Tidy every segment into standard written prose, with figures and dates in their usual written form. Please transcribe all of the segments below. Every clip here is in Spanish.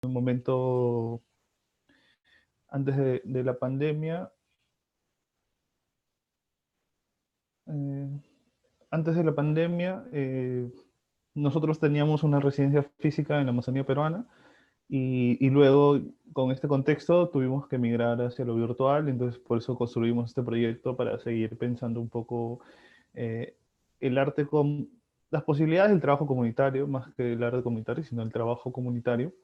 un momento antes de la pandemia. eh, Antes de la pandemia, nosotros teníamos una residencia física en la Amazonía peruana y luego con este contexto tuvimos que migrar hacia lo virtual, entonces por eso construimos este proyecto para seguir pensando un poco eh, el arte con las posibilidades del trabajo comunitario, más que el arte comunitario, sino el trabajo comunitario,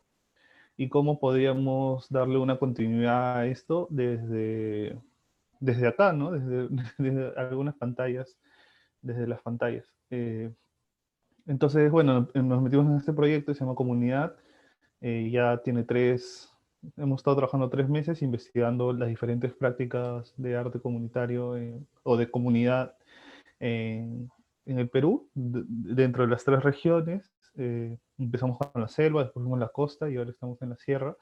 y cómo podíamos darle una continuidad a esto desde acá, ¿no? Desde algunas pantallas, desde las pantallas. Entonces, bueno, nos metimos en este proyecto, se llama Comunidad, ya tiene hemos estado trabajando 3 meses investigando las diferentes prácticas de arte comunitario o de comunidad en el Perú, dentro de las 3 regiones. Empezamos con la selva, después fuimos a la costa y ahora estamos en la sierra,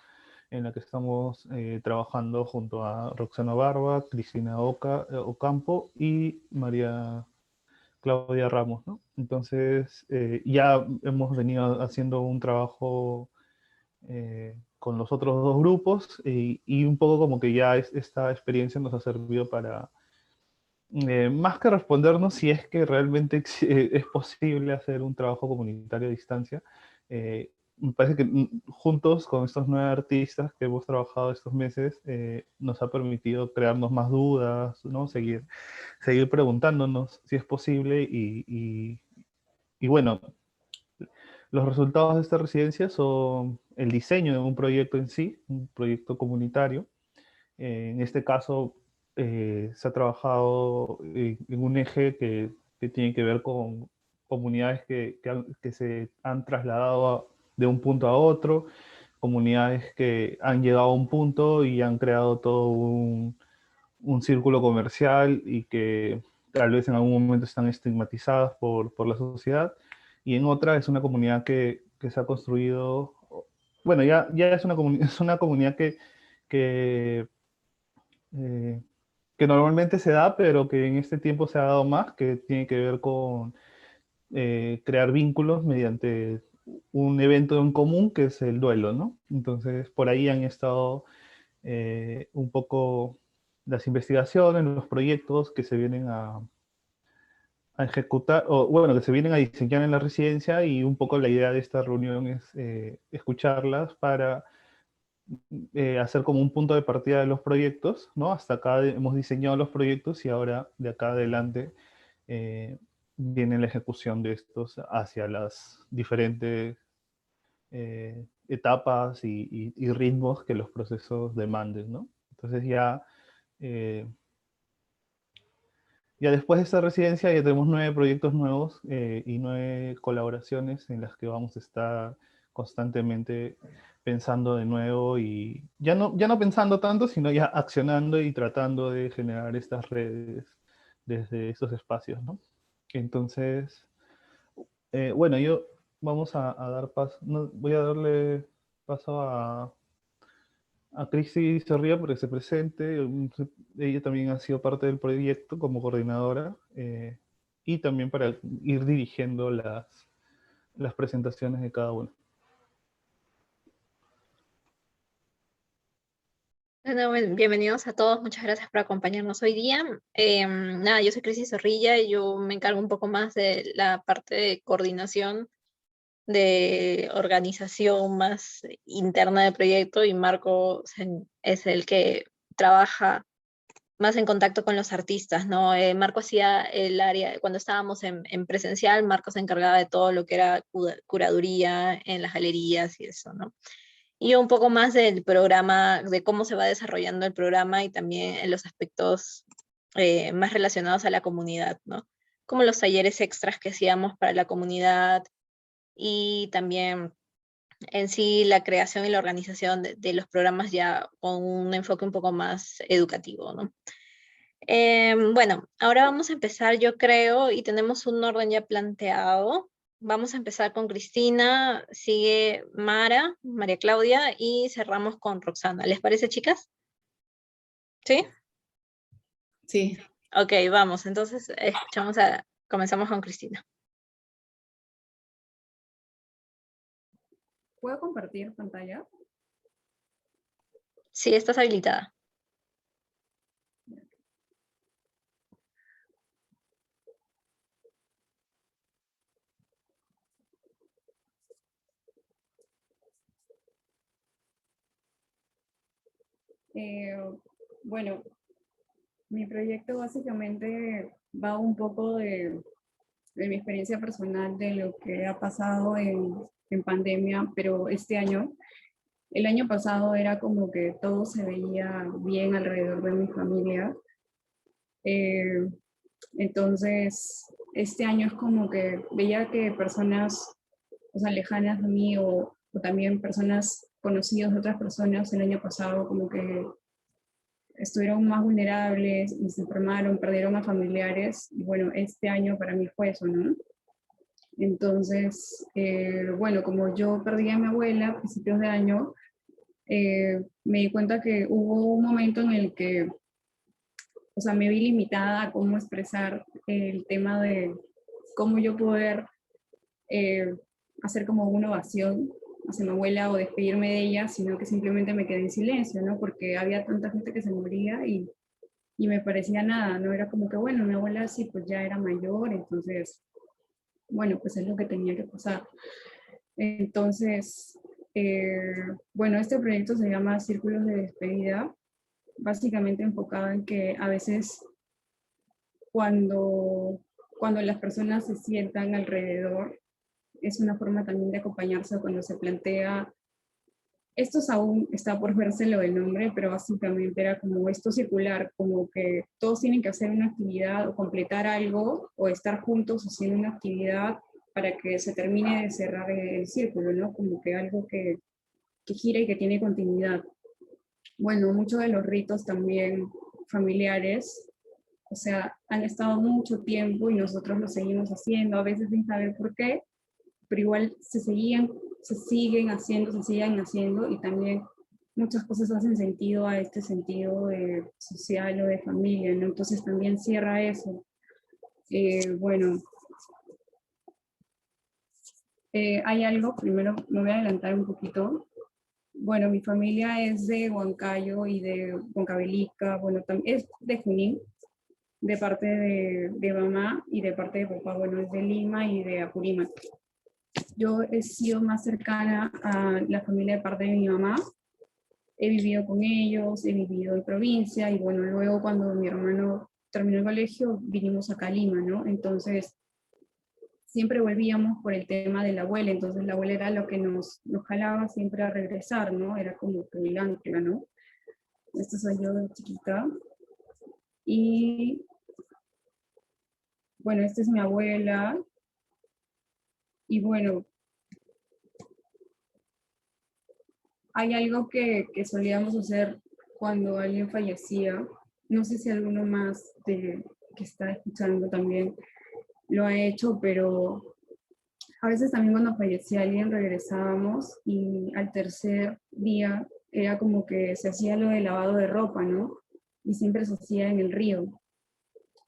en la que estamos trabajando junto a Roxana Barba, Cristina Ocampo y María Claudia Ramos, ¿no? Entonces, ya hemos venido haciendo un trabajo con los otros dos grupos y un poco como que ya esta experiencia nos ha servido para, más que respondernos si es que realmente es posible hacer un trabajo comunitario a distancia, me parece que juntos con estos 9 artistas que hemos trabajado estos meses, nos ha permitido crearnos más dudas, ¿no? Seguir preguntándonos si es posible y bueno, los resultados de esta residencia son el diseño de un proyecto en sí, un proyecto comunitario. En este caso, se ha trabajado en un eje que tiene que ver con comunidades que se han trasladado de un punto a otro, comunidades que han llegado a un punto y han creado todo un círculo comercial y que tal vez en algún momento están estigmatizadas por la sociedad, y en otra es una comunidad que se ha construido, bueno, ya es es una comunidad que, eh, que normalmente se da, pero que en este tiempo se ha dado más, que tiene que ver con crear vínculos mediante un evento en común que es el duelo, ¿no? Entonces, por ahí han estado un poco las investigaciones, los proyectos que se vienen a ejecutar, o bueno, que se vienen a diseñar en la residencia, y un poco la idea de esta reunión es escucharlas para hacer como un punto de partida de los proyectos, ¿no? Hasta acá hemos diseñado los proyectos y ahora de acá adelante eh, viene la ejecución de estos hacia las diferentes etapas y ritmos que los procesos demanden, ¿no? Entonces eh, ya después de esta residencia ya tenemos 9 proyectos nuevos y 9 colaboraciones en las que vamos a estar constantemente pensando de nuevo, y ya no pensando tanto, sino ya accionando y tratando de generar estas redes desde estos espacios, ¿no? Entonces, bueno, yo vamos a dar paso, voy a darle paso a Cristi Zorrilla porque se presente. Ella también ha sido parte del proyecto como coordinadora, y también para ir dirigiendo las presentaciones de cada uno. Bueno, bienvenidos a todos, muchas gracias por acompañarnos hoy día. Nada, yo soy Cristi Zorrilla y yo me encargo un poco más de la parte de coordinación, de organización más interna del proyecto, y Marco es el que trabaja más en contacto con los artistas, ¿no? Marco hacía el área, cuando estábamos en presencial, Marco se encargaba de todo lo que era curaduría en las galerías y eso, ¿no? Y un poco más del programa, de cómo se va desarrollando el programa y también en los aspectos más relacionados a la comunidad, ¿no? Como los talleres extras que hacíamos para la comunidad y también en sí la creación y la organización de los programas ya con un enfoque un poco más educativo, ¿no? Bueno, ahora vamos a empezar, yo creo, y tenemos un orden ya planteado. Vamos a empezar con Cristina, sigue María Claudia, y cerramos con Roxana. ¿Les parece, chicas? ¿Sí? Sí. Ok, vamos. Entonces, comenzamos con Cristina. ¿Puedo compartir pantalla? Sí, estás habilitada. Eh, bueno, mi proyecto básicamente va un poco de mi experiencia personal, de lo que ha pasado en pandemia, pero este año, el año pasado era como que todo se veía bien alrededor de mi familia. Eh, entonces, este año es como que veía que personas, o sea, lejanas de mí o también personas conocidas de otras personas el año pasado como que estuvieron más vulnerables y se enfermaron, perdieron a familiares. Y bueno, este año para mí fue eso, ¿no? Entonces, bueno, como yo perdí a mi abuela a principios de año, me di cuenta que hubo un momento en el que, o sea, me vi limitada a cómo expresar el tema de cómo yo poder eh, hacer como una ovación hacia mi abuela o despedirme de ella, sino que simplemente me quedé en silencio, ¿no? Porque había tanta gente que se moría y me parecía nada, ¿no? Era como que, bueno, mi abuela sí, pues ya era mayor, entonces, bueno, pues es lo que tenía que pasar. Entonces, bueno, este proyecto se llama Círculos de Despedida, básicamente enfocado en que a veces cuando, cuando las personas se sientan alrededor, es una forma también de acompañarse cuando se plantea, esto aún está por verse lo del nombre, pero básicamente era como esto circular, como que todos tienen que hacer una actividad o completar algo o estar juntos haciendo una actividad para que se termine de cerrar el círculo, ¿no? Como que algo que gira y que tiene continuidad. Bueno, muchos de los ritos también familiares, o sea, han estado mucho tiempo y nosotros lo seguimos haciendo, a veces sin saber por qué, pero igual se siguen haciendo, se siguen haciendo y también muchas cosas hacen sentido a este sentido de social o de familia, ¿no? Entonces también cierra eso. Bueno, hay algo, primero me voy a adelantar un poquito. Bueno, mi familia es de Huancayo y de Huancavelica, bueno, también es de Junín, de parte de mamá y de parte de papá, bueno, es de Lima y de Apurímac. Yo he sido más cercana a la familia de parte de mi mamá, he vivido con ellos, he vivido en provincia y bueno, luego cuando mi hermano terminó el colegio vinimos acá a Lima, ¿no? Entonces siempre volvíamos por el tema de la abuela, entonces la abuela era lo que nos jalaba siempre a regresar, ¿no? Era como que el ancla, ¿no? Esta soy yo de chiquita. Y bueno, esta es mi abuela. Y bueno, hay algo que solíamos hacer cuando alguien fallecía. No sé si alguno más que está escuchando también lo ha hecho, pero a veces también cuando fallecía alguien regresábamos y al tercer día era como que se hacía lo de lavado de ropa, ¿no? Y siempre se hacía en el río.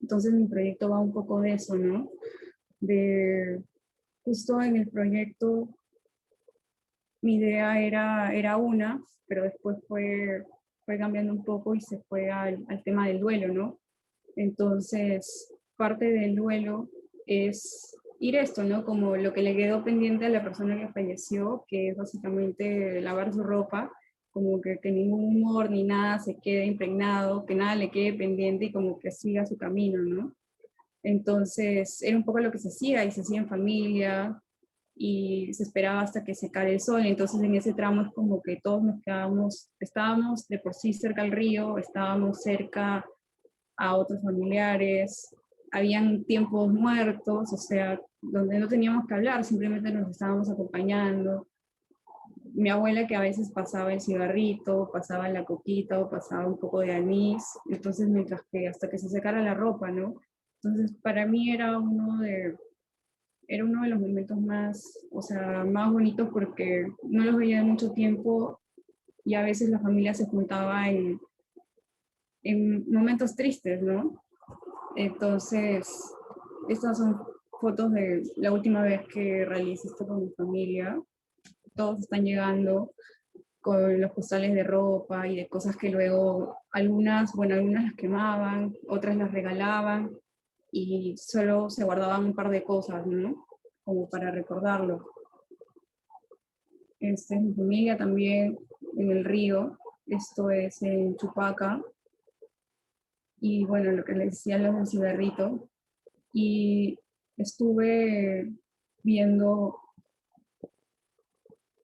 Entonces mi proyecto va un poco de eso, ¿no? De justo en el proyecto mi idea era una, pero después fue cambiando un poco y se fue al tema del duelo, ¿no? Entonces, parte del duelo es ir esto, ¿no? Como lo que le quedó pendiente a la persona que falleció, que es básicamente lavar su ropa, como que ningún humor ni nada se quede impregnado, que nada le quede pendiente y como que siga su camino, ¿no? Entonces, era un poco lo que se hacía y se hacía en familia y se esperaba hasta que se cae el sol. Entonces, en ese tramo es como que todos nos quedábamos, estábamos de por sí cerca al río, estábamos cerca a otros familiares, habían tiempos muertos, o sea, donde no teníamos que hablar, simplemente nos estábamos acompañando. Mi abuela que a veces pasaba el cigarrito, pasaba la coquita o pasaba un poco de anís, entonces mientras que hasta que se secara la ropa, ¿no? Entonces para mí era uno de los momentos más, o sea, más bonitos porque no los veía de mucho tiempo y a veces la familia se juntaba en momentos tristes, ¿no? Entonces, estas son fotos de la última vez que realicé esto con mi familia. Todos están llegando. con los postales de ropa y de cosas que luego algunas las quemaban, otras las regalaban y solo se guardaban un par de cosas, ¿no? Como para recordarlo. Mi familia también en el río, esto es en Chupaca, y bueno, lo que les decía los del cigarrito, y estuve viendo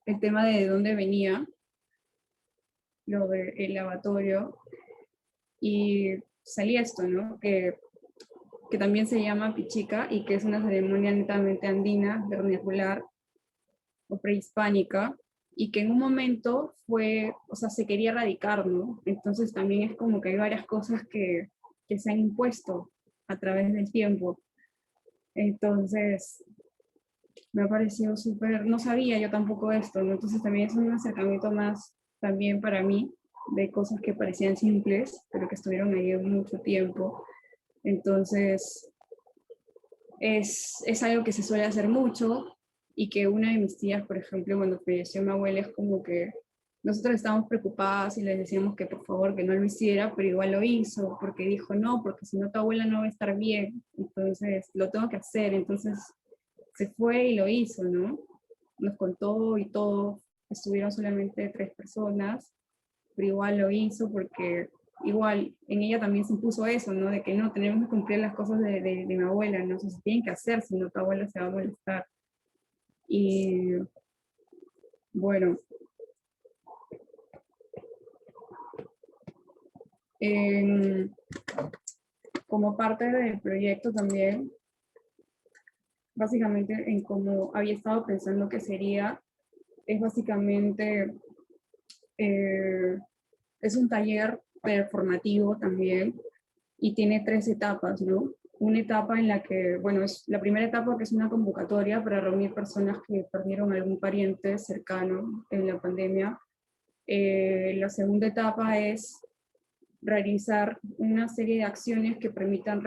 el tema de dónde venía, lo del lavatorio, y salía esto, ¿no? Que también se llama pichica y que es una ceremonia netamente andina, vernacular o prehispánica, y que en un momento fue, o sea, se quería erradicar, ¿no? Entonces también es como que hay varias cosas que se han impuesto a través del tiempo. Entonces, me ha parecido súper, no sabía yo tampoco esto, ¿no? Entonces también es un acercamiento más también para mí de cosas que parecían simples, pero que estuvieron ahí mucho tiempo. Entonces, es algo que se suele hacer mucho y que una de mis tías, por ejemplo, cuando falleció mi abuela, es como que nosotros estábamos preocupadas y les decíamos que por favor que no lo hiciera, pero igual lo hizo, porque dijo no, porque si no tu abuela no va a estar bien, entonces lo tengo que hacer, entonces se fue y lo hizo, ¿no? Nos contó y todo, estuvieron solamente 3 personas, pero igual lo hizo porque igual en ella también se impuso eso, ¿no? De que no, tenemos que cumplir las cosas de mi abuela, ¿no? O sea, se tienen que hacer, si no tu abuela se va a molestar. Y bueno, en- como parte del proyecto también, básicamente en cómo había estado pensando que sería, es básicamente, eh, es un taller performativo también, y tiene 3 etapas, ¿no? Una etapa en la que, bueno, es la primera etapa que es una convocatoria para reunir personas que perdieron algún pariente cercano en la pandemia. La segunda etapa es realizar una serie de acciones que permitan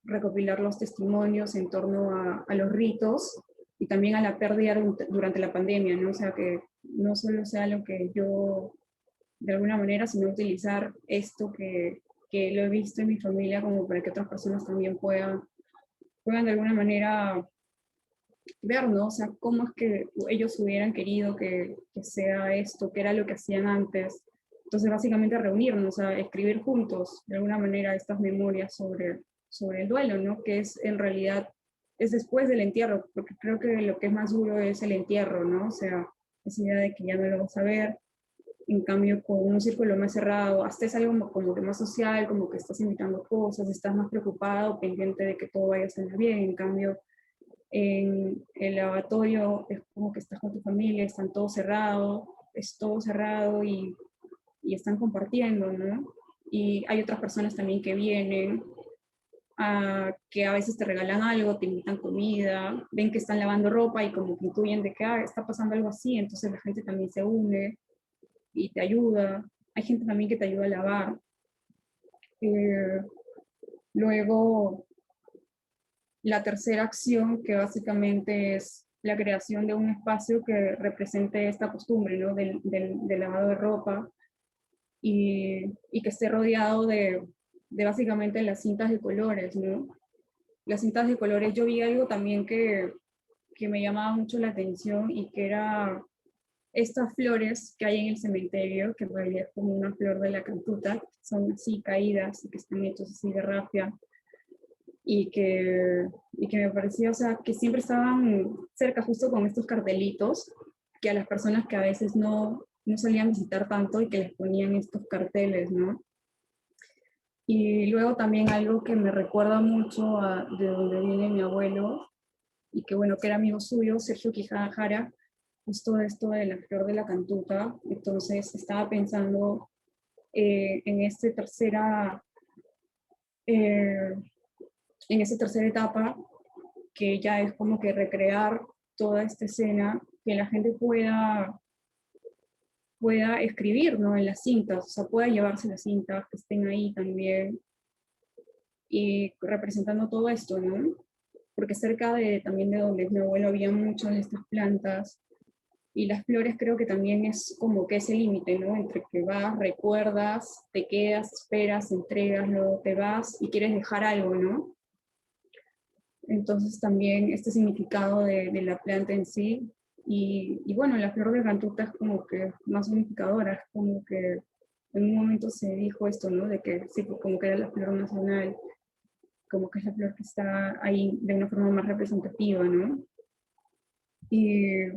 recopilar los testimonios en torno a los ritos y también a la pérdida durante la pandemia, ¿no? O sea, que no solo sea lo que yo de alguna manera, sino utilizar esto que lo he visto en mi familia como para que otras personas también puedan de alguna manera ver, ¿no? O sea, cómo es que ellos hubieran querido que sea esto, que era lo que hacían antes. Entonces, básicamente reunirnos, a escribir juntos, de alguna manera, estas memorias sobre el duelo, ¿no? Que es en realidad, es después del entierro, porque creo que lo que es más duro es el entierro, ¿no? O sea, esa idea de que ya no lo vas a ver. En cambio, con un círculo más cerrado, hasta es algo como que más social, como que estás invitando cosas, estás más preocupado, pendiente de que todo vaya a salir bien. En cambio, en el lavatorio es como que estás con tu familia, están todos cerrados, es todo cerrado y están compartiendo, ¿no? Y hay otras personas también que vienen, que a veces te regalan algo, te invitan comida, ven que están lavando ropa y como que intuyen de que está pasando algo así, entonces la gente también se une y te ayuda. Hay gente también que te ayuda a lavar. Eh, Luego, la tercera acción, que básicamente es la creación de un espacio que represente esta costumbre, ¿no? Del lavado de ropa y que esté rodeado de básicamente las cintas de colores, ¿no? Las cintas de colores, yo vi algo también que me llamaba mucho la atención y que era estas flores que hay en el cementerio, que en realidad es como una flor de la cantuta, son así caídas y que están hechos así de rafia, y que me parecía, o sea, que siempre estaban cerca justo con estos cartelitos, que a las personas que a veces no solían visitar tanto y que les ponían estos carteles, ¿no? Y luego también algo que me recuerda mucho de donde viene mi abuelo, y que bueno, que era amigo suyo, Sergio Quijada Jara, justo esto de la flor de la cantuta. Entonces estaba pensando en eh, en esta tercera etapa, que ya es como que recrear toda esta escena, que la gente pueda escribir, ¿no? En las cintas, o sea, pueda llevarse las cintas, que estén ahí también, y representando todo esto, ¿no? Porque cerca también de donde mi abuelo había muchas de estas plantas, Y las flores creo que también es como que ese límite, ¿no? Entre que vas, recuerdas, te quedas, esperas, entregas, luego te vas y quieres dejar algo, ¿no? Entonces también este significado de la planta en sí. Y bueno, la flor de Cantuta es como que más unificadora, es como que en un momento se dijo esto, ¿no? De que sí, pues como que era la flor nacional, como que es la flor que está ahí de una forma más representativa, ¿no? Y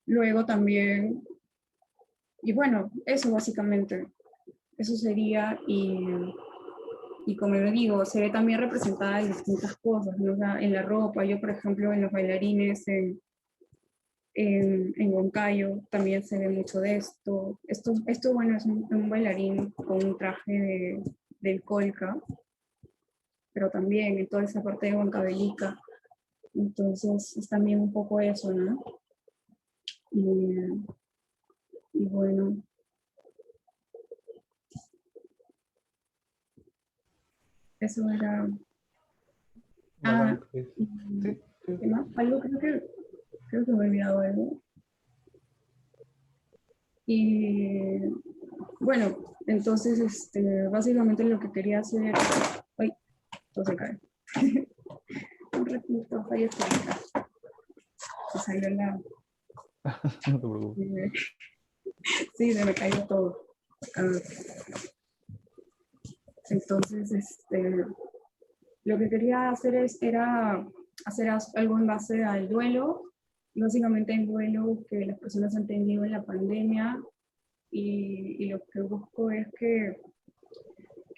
luego también, y bueno, eso básicamente, eso sería, y como lo digo, se ve también representada en distintas cosas, ¿no? O sea, en la ropa, yo por ejemplo en los bailarines, en Huancayo también se ve mucho de esto. Esto bueno, es un bailarín con un traje del Colca, pero también en toda esa parte de Huancavelica. Entonces es también un poco eso, ¿no? Y, y bueno, eso era... Ah, Bacán, pues. y, Sí, sí. ¿qué más? Algo creo que me he olvidado algo. Y bueno, entonces básicamente lo que quería hacer... Ay, todo se cae. Un ratito, fallo técnica. Se salió la... No te preocupes. Sí, se me cayó todo. Ah, entonces, lo que quería hacer era hacer algo en base al duelo, y básicamente el duelo que las personas han tenido en la pandemia, y lo que busco es que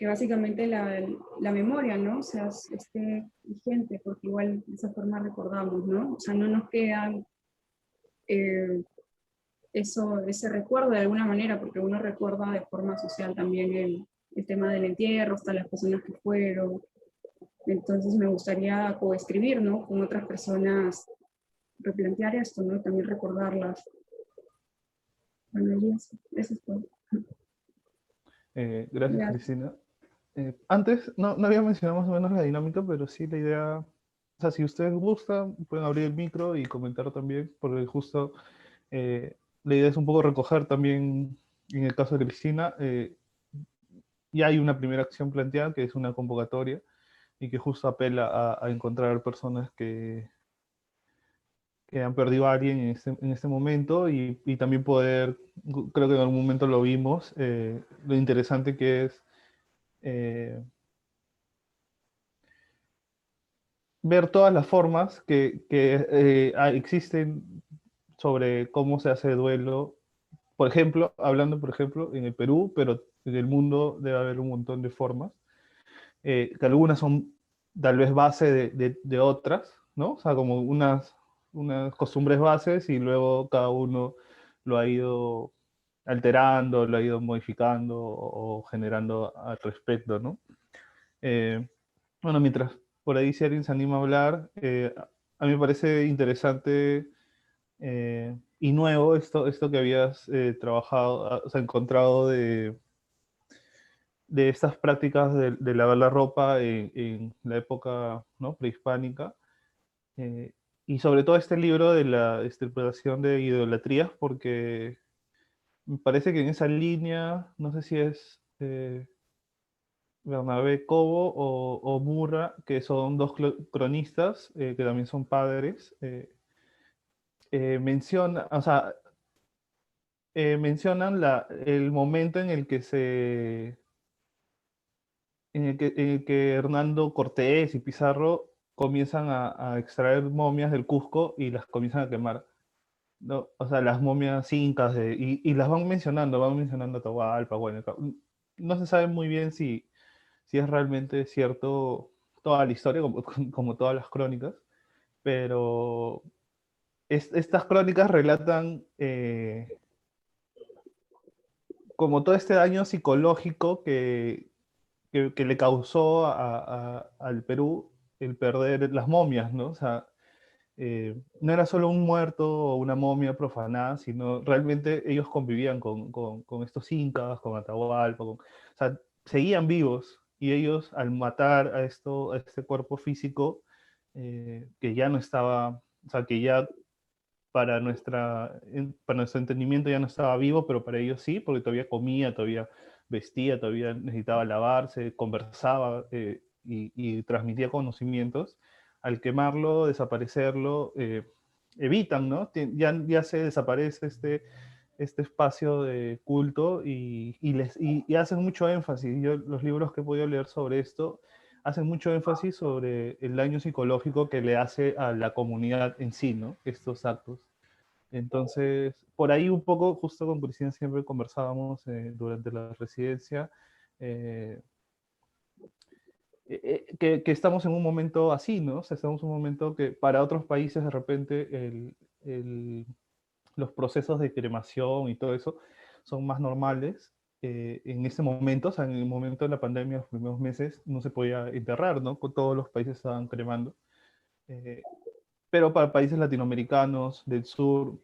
básicamente la memoria, ¿no? O sea, esté vigente, porque igual de esa forma recordamos, ¿no? O sea, no nos quedan eh, ese recuerdo de alguna manera, porque uno recuerda de forma social también el tema del entierro, hasta las personas que fueron. Entonces me gustaría coescribir, ¿no? Con otras personas, replantear esto, ¿no? También recordarlas. Bueno, y eso es todo. Gracias, Ya. Cristina. Antes no había mencionado más o menos la dinámica, pero sí la idea, o sea, si ustedes gustan, pueden abrir el micro y comentar también, porque justo la idea es un poco recoger también, en el caso de Cristina, ya hay una primera acción planteada, que es una convocatoria, y que justo apela a encontrar personas que han perdido a alguien en este momento y también poder, creo que en algún momento lo vimos, lo interesante que es ver todas las formas que existen sobre cómo se hace duelo. Por ejemplo, hablando, por ejemplo, en el Perú, pero en el mundo debe haber un montón de formas, que algunas son tal vez base de otras, ¿no? O sea, como unas costumbres bases y luego cada uno lo ha ido alterando, lo ha ido modificando o generando al respecto, ¿no? Eh, bueno, mientras por ahí si alguien se anima a hablar, a mí me parece interesante y nuevo esto que habías trabajado, o sea, encontrado de estas prácticas de lavar la ropa en la época, ¿no? Prehispánica. eh, y sobre todo este libro de la extirpación de idolatrías, porque me parece que en esa línea, no sé si es Bernabé Cobo o Murra, que son dos cronistas, que también son padres, o sea, mencionan el momento en el que Hernando Cortés y Pizarro comienzan a extraer momias del Cusco y las comienzan a quemar, ¿no? O sea, las momias incas, y las van mencionando Atahualpa, bueno, no se sabe muy bien si es realmente cierto toda la historia, como todas las crónicas, pero estas crónicas relatan como todo este daño psicológico que le causó al Perú el perder las momias, ¿no? O sea, no era solo un muerto o una momia profanada, sino realmente ellos convivían con estos incas, con Atahualpa, o sea, seguían vivos y ellos al matar a este cuerpo físico que ya no estaba, o sea, que ya para nuestro entendimiento ya no estaba vivo, pero para ellos sí, porque todavía comía, todavía vestía, todavía necesitaba lavarse, conversaba y transmitía conocimientos. Al quemarlo, desaparecerlo, evitan, ¿no? Ya se desaparece este espacio de culto y hacen mucho énfasis. Yo los libros que he podido leer sobre esto hacen mucho énfasis sobre el daño psicológico que le hace a la comunidad en sí, ¿no? Estos actos. Entonces, por ahí un poco, justo con Cristina siempre conversábamos durante la residencia, eh, que estamos en un momento así, ¿no? O sea, estamos en un momento que para otros países de repente el, los procesos de cremación y todo eso son más normales. En ese momento, o sea, en el momento de la pandemia, los primeros meses, no se podía enterrar, ¿no? Todos los países estaban cremando. Eh, pero para países latinoamericanos, del sur,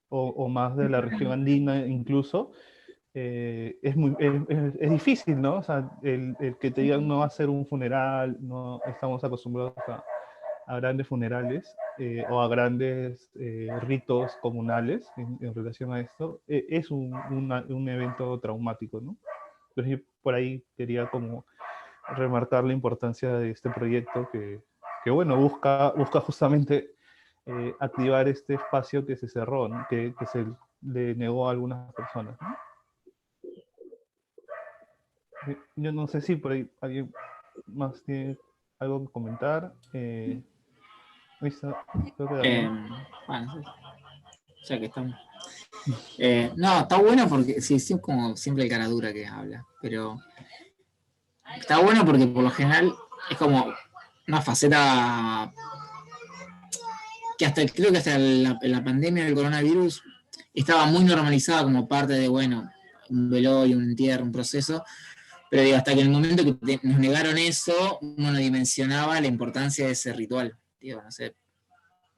o más de la región andina incluso, es difícil, ¿no? O sea, el que te digan no va a ser un funeral, no estamos acostumbrados a grandes funerales o a grandes ritos comunales en relación a esto, es un evento traumático, ¿no? Entonces yo por ahí quería como remarcar la importancia de este proyecto que bueno, busca justamente activar este espacio que se cerró, ¿no? Que se le negó a algunas personas, ¿no? Yo no sé si por ahí alguien más tiene algo que comentar. Creo que Damián. Bueno, ya que estamos. No, está bueno porque sí, es como siempre el cara dura que habla, pero está bueno porque por lo general es como una faceta que creo que hasta la pandemia del coronavirus estaba muy normalizada como parte de, bueno, un velorio, un entierro, un proceso, pero digo, hasta que en el momento que nos negaron eso, uno no dimensionaba la importancia de ese ritual, digo, no sé,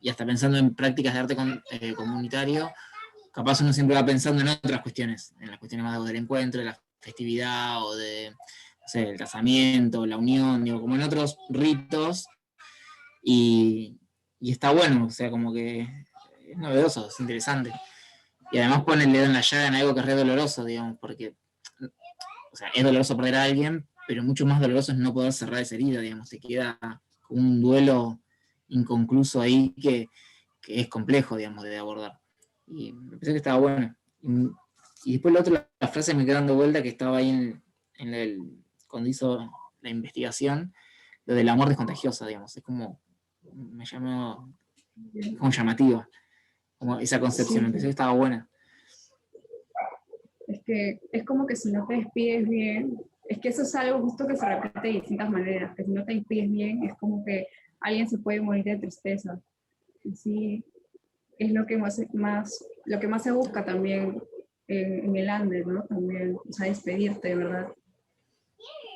y hasta pensando en prácticas de arte comunitario, capaz uno siempre va pensando en otras cuestiones, en las cuestiones más del encuentro, de la festividad o de, no sé, el casamiento, la unión, digo, como en otros ritos, y está bueno, o sea, como que es novedoso, es interesante. Y además pone el dedo en la llaga en algo que es re doloroso, digamos, porque, o sea, es doloroso perder a alguien, pero mucho más doloroso es no poder cerrar esa herida, digamos, te queda un duelo inconcluso ahí que es complejo, digamos, de abordar. Y me pensé que estaba bueno. Y después la frase me quedó dando vuelta que estaba ahí cuando hizo la investigación, lo del amor descontagioso, digamos, es como, me llamó, como llamativa, como esa concepción, Sí. me pensé que estaba buena. Es que es como que si no te despides bien, es que eso es algo justo que se repite de distintas maneras, que si no te despides bien es como que alguien se puede morir de tristeza. Y sí, es lo que lo que más se busca también en el Andes, ¿no? También, o sea, despedirte, de verdad,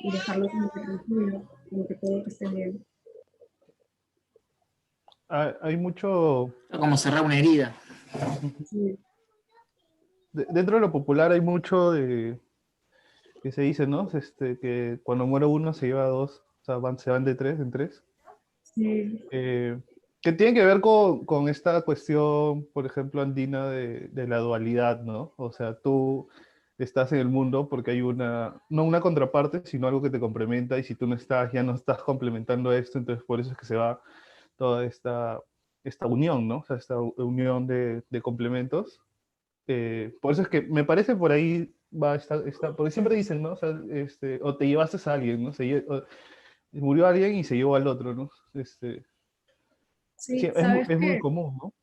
y dejarlo como que tranquilo, como que todo esté bien. Hay mucho, Como cerrar una herida. Sí, dentro de lo popular hay mucho que se dice, ¿no? Que cuando muere uno se lleva a dos, o sea, se van de tres en tres. sí, Que tiene que ver con esta cuestión, por ejemplo, andina de la dualidad, ¿no? O sea, tú estás en el mundo porque hay no una contraparte, sino algo que te complementa, y si tú no estás, ya no estás complementando esto, entonces por eso es que se va toda esta unión, ¿no? O sea, esta unión de complementos. Por eso es que me parece por ahí va porque siempre dicen, ¿no? O sea, o te llevaste a alguien, ¿no? Murió alguien y se llevó al otro, ¿no? Sí, sí, ¿sabes es muy qué? común, ¿no?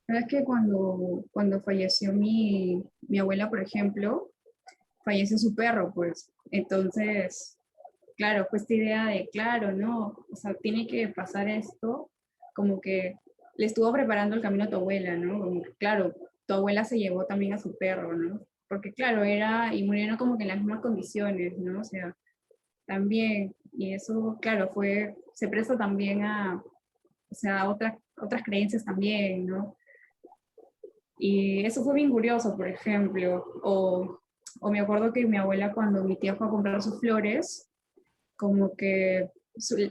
¿Sabes que cuando falleció mi abuela, por ejemplo, falleció su perro, pues? Entonces, claro, fue esta idea de, claro, no, o sea, tiene que pasar esto, como que le estuvo preparando el camino a tu abuela, ¿no? Como que, claro, tu abuela se llevó también a su perro, ¿no? Porque, claro, y murieron como que en las mismas condiciones, ¿no? O sea, también, y eso, claro, se presta también o sea, a otras creencias también, ¿no? Y eso fue bien curioso, por ejemplo. O me acuerdo que mi abuela, cuando mi tía fue a comprar sus flores, como que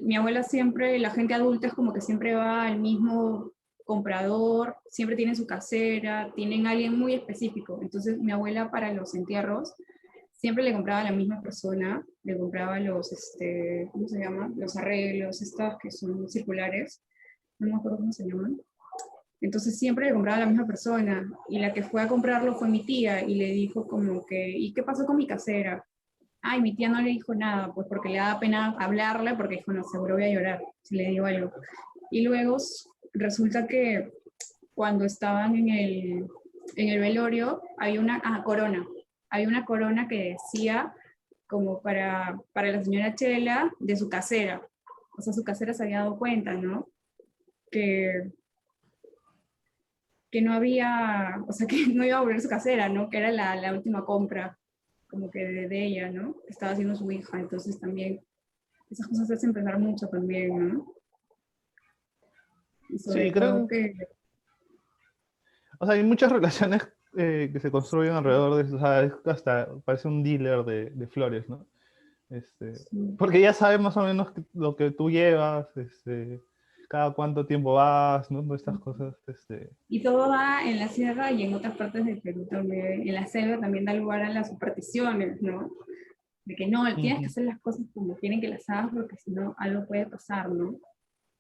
mi abuela siempre, la gente adulta es como que siempre va al mismo comprador, siempre tienen su casera, tienen alguien muy específico. Entonces mi abuela para los entierros siempre le compraba a la misma persona, le compraba los, ¿cómo se llama? Los arreglos, estos que son circulares, no me acuerdo cómo se llaman. Entonces siempre le compraba a la misma persona y la que fue a comprarlo fue mi tía y le dijo como que, ¿y qué pasó con mi casera? Ay, mi tía no le dijo nada, pues porque le daba pena hablarle porque dijo, no, seguro voy a llorar si le digo algo. Y luego resulta que cuando estaban en el velorio, hay una corona. Hay una corona que decía como para la señora Chela de su casera. O sea, su casera se había dado cuenta, ¿no? Que, que no había, o sea, que no iba a volver su casera, ¿no? Que era la última compra como que de ella, ¿no? Que estaba haciendo su hija. Entonces también esas cosas te hacen pensar mucho también, ¿no? Y sobre Sí, todo creo, que o sea, hay muchas relaciones que se construyen alrededor de eso, o sea, es hasta parece un dealer de flores, ¿no? sí. Porque ya sabes más o menos lo que tú llevas, cada cuánto tiempo vas, ¿no? Estas cosas, Y todo va en la sierra y en otras partes del Perú también. En la selva también da lugar a las supersticiones, ¿no? De que no, tienes que Ujú. hacer las cosas como quieren que las hagas porque si no algo puede pasar, ¿no?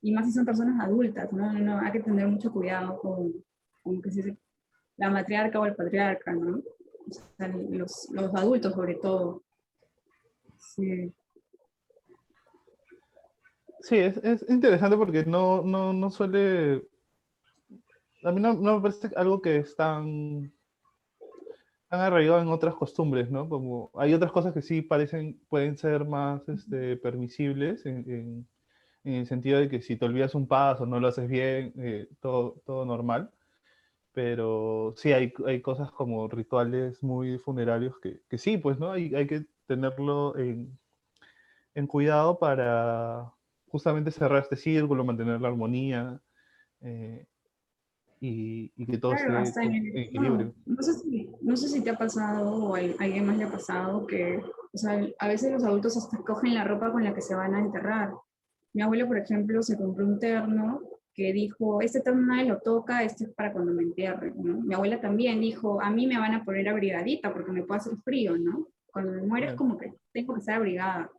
Y más si son personas adultas, ¿no? No, hay que tener mucho cuidado con que se dice, la matriarca o el patriarca, ¿no? O sea, los adultos sobre todo. Sí. Sí, es interesante porque no suele, a mí no me parece algo que es tan arraigado en otras costumbres, ¿no? Como hay otras cosas que sí pueden ser más permisibles en el sentido de que si te olvidas un paso, no lo haces bien, todo normal. Pero sí, hay cosas como rituales muy funerarios que sí, pues, ¿no? Hay que tenerlo en cuidado para justamente cerrar este círculo, mantener la armonía eh, y que todo Claro, esté hasta en en el, no, equilibrio. no sé si te ha pasado o a alguien más le ha pasado que, o sea, a veces los adultos hasta cogen la ropa con la que se van a enterrar. Mi abuelo, por ejemplo, se compró un terno que dijo, este terno nadie lo toca, este es para cuando me entierren, ¿no? Mi abuela también dijo, a mí me van a poner abrigadita porque me puede hacer frío, ¿no? Cuando me mueres Claro. como que tengo que estar abrigada.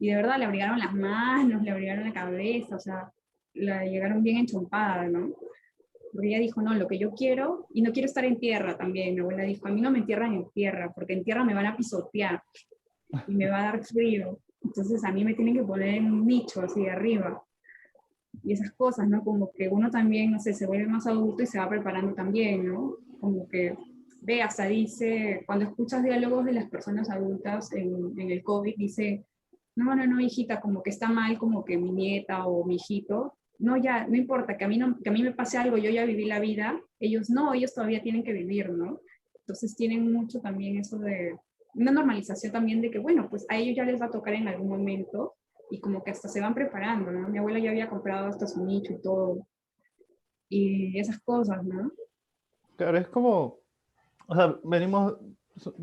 Y de verdad le abrigaron las manos, le abrigaron la cabeza, o sea, la llegaron bien enchompada, ¿no? Porque ella dijo, no, lo que yo quiero, y no quiero estar en tierra también, mi abuela dijo, a mí no me entierran en tierra, porque en tierra me van a pisotear y me va a dar frío. Entonces a mí me tienen que poner en un nicho así de arriba. Y esas cosas, ¿no? Como que uno también, no sé, se vuelve más adulto y se va preparando también, ¿no? Como que ve, hasta dice, cuando escuchas diálogos de las personas adultas en el COVID, dice, no, no, no, hijita, como que está mal, como que mi nieta o mi hijito, no, ya, no importa, que a mí, no, que a mí me pase algo, yo ya viví la vida, ellos no, ellos todavía tienen que vivir, ¿no? Entonces tienen mucho también eso de, una normalización también de que, bueno, pues a ellos ya les va a tocar en algún momento y como que hasta se van preparando, ¿no? Mi abuela ya había comprado hasta su nicho y todo, y esas cosas, ¿no? Claro, es como, o sea,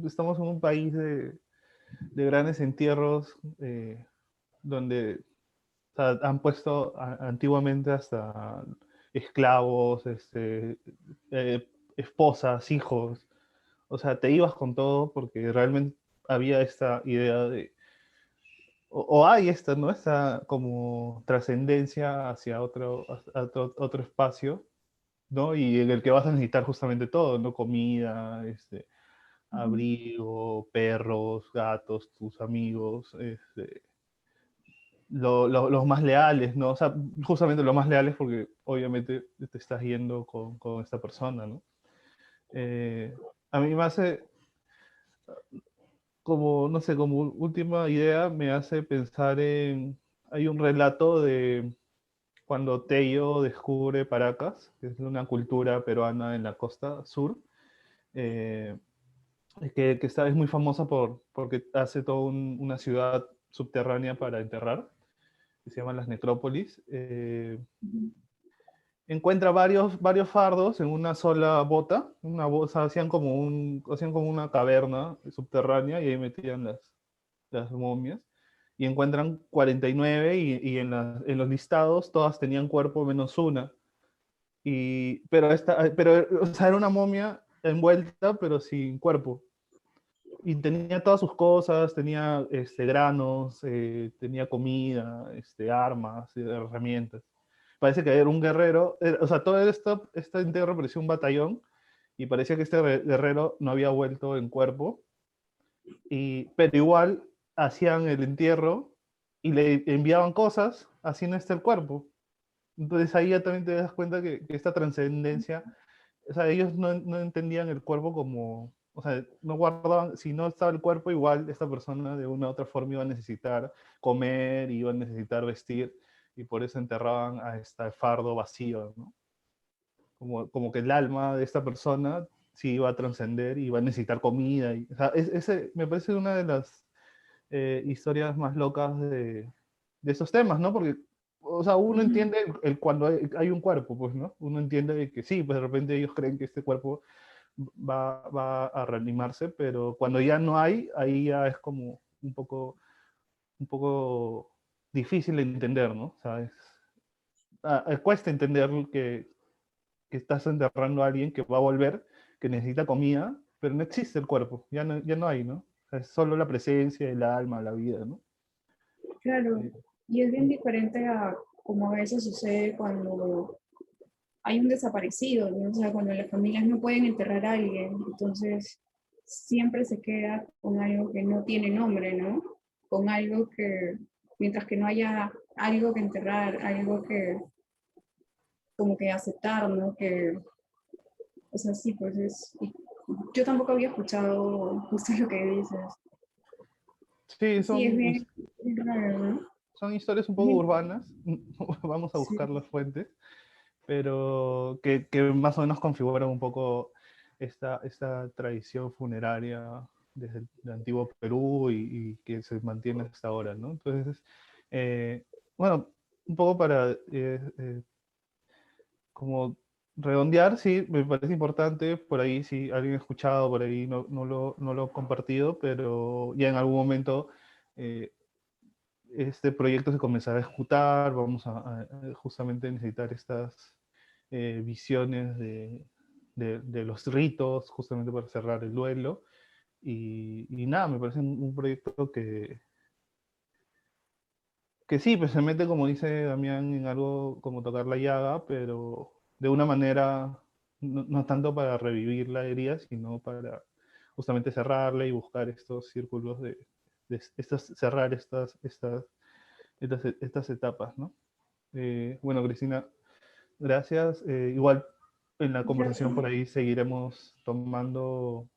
estamos en un país de grandes entierros donde o sea, han puesto antiguamente hasta esclavos, esposas, hijos. O sea, te ibas con todo porque realmente había esta idea o hay esta, ¿no? Esta como trascendencia hacia otro espacio, ¿no? Y en el que vas a necesitar justamente todo, ¿no? Comida, abrigo, perros, gatos, tus amigos, los más leales, ¿no? O sea, justamente los más leales porque obviamente te estás yendo con esta persona, ¿no? A mí me hace, como, no sé, como última idea, me hace pensar hay un relato de cuando Tello descubre Paracas, que es una cultura peruana en la costa sur, eh, es muy famosa porque hace toda una ciudad subterránea para enterrar, que se llaman las necrópolis. Encuentra varios fardos en una sola bota, o sea, hacían como una caverna subterránea y ahí metían las momias. Y encuentran 49 y en los listados todas tenían cuerpo menos una. pero, o sea, era una momia envuelta, pero sin cuerpo. Y tenía todas sus cosas, tenía granos, tenía comida, armas, herramientas. Parece que era un guerrero, o sea, todo este entierro parecía un batallón, y parecía que este guerrero no había vuelto en cuerpo, pero igual hacían el entierro y le enviaban cosas, así no está el cuerpo. Entonces ahí ya también te das cuenta que esta trascendencia, o sea, ellos no entendían el cuerpo como, o sea, no guardaban, si no estaba el cuerpo, igual esta persona de una u otra forma iba a necesitar comer, iba a necesitar vestir, y por eso enterraban a este fardo vacío, ¿no? Como que el alma de esta persona sí iba a trascender y iba a necesitar comida. O sea, ese me parece una de las historias más locas de esos temas, ¿no? Porque, o sea, uno entiende cuando hay un cuerpo, pues, ¿no? Uno entiende que sí, pues de repente ellos creen que este cuerpo va a reanimarse, pero cuando ya no hay, ahí ya es como un poco difícil de entender, ¿no? O sea, cuesta entender que estás enterrando a alguien que va a volver, que necesita comida, pero no existe el cuerpo, ya no hay, ¿no? O sea, es solo la presencia, el alma, la vida, ¿no? Claro, y es bien diferente a como a veces sucede cuando hay un desaparecido, ¿no? O sea, cuando las familias no pueden enterrar a alguien, entonces siempre se queda con algo que no tiene nombre, ¿no? Con algo que, mientras que no haya algo que enterrar, algo que como que aceptar, ¿no? Que, o sea, sí, pues es, yo tampoco había escuchado justo lo que dices. Sí, Sí, es bien raro, ¿no? son historias un poco Bien, urbanas, vamos a sí, buscar las fuentes, pero que más o menos configuran un poco esta tradición funeraria desde el antiguo Perú y que se mantiene hasta ahora, ¿no? Entonces, eh, bueno, un poco para como redondear, sí, me parece importante, por ahí si alguien ha escuchado, por ahí no lo he compartido, pero ya en algún momento eh, este proyecto se comenzará a ejecutar, vamos a justamente necesitar estas visiones de los ritos, justamente para cerrar el duelo. Y nada, me parece un proyecto que sí, pues se mete, como dice Damián, en algo como tocar la llaga, pero de una manera, no tanto para revivir la herida, sino para justamente cerrarla y buscar estos círculos cerrar estas etapas, ¿no? Bueno, Cristina, gracias. Igual en la conversación gracias. por ahí seguiremos tomando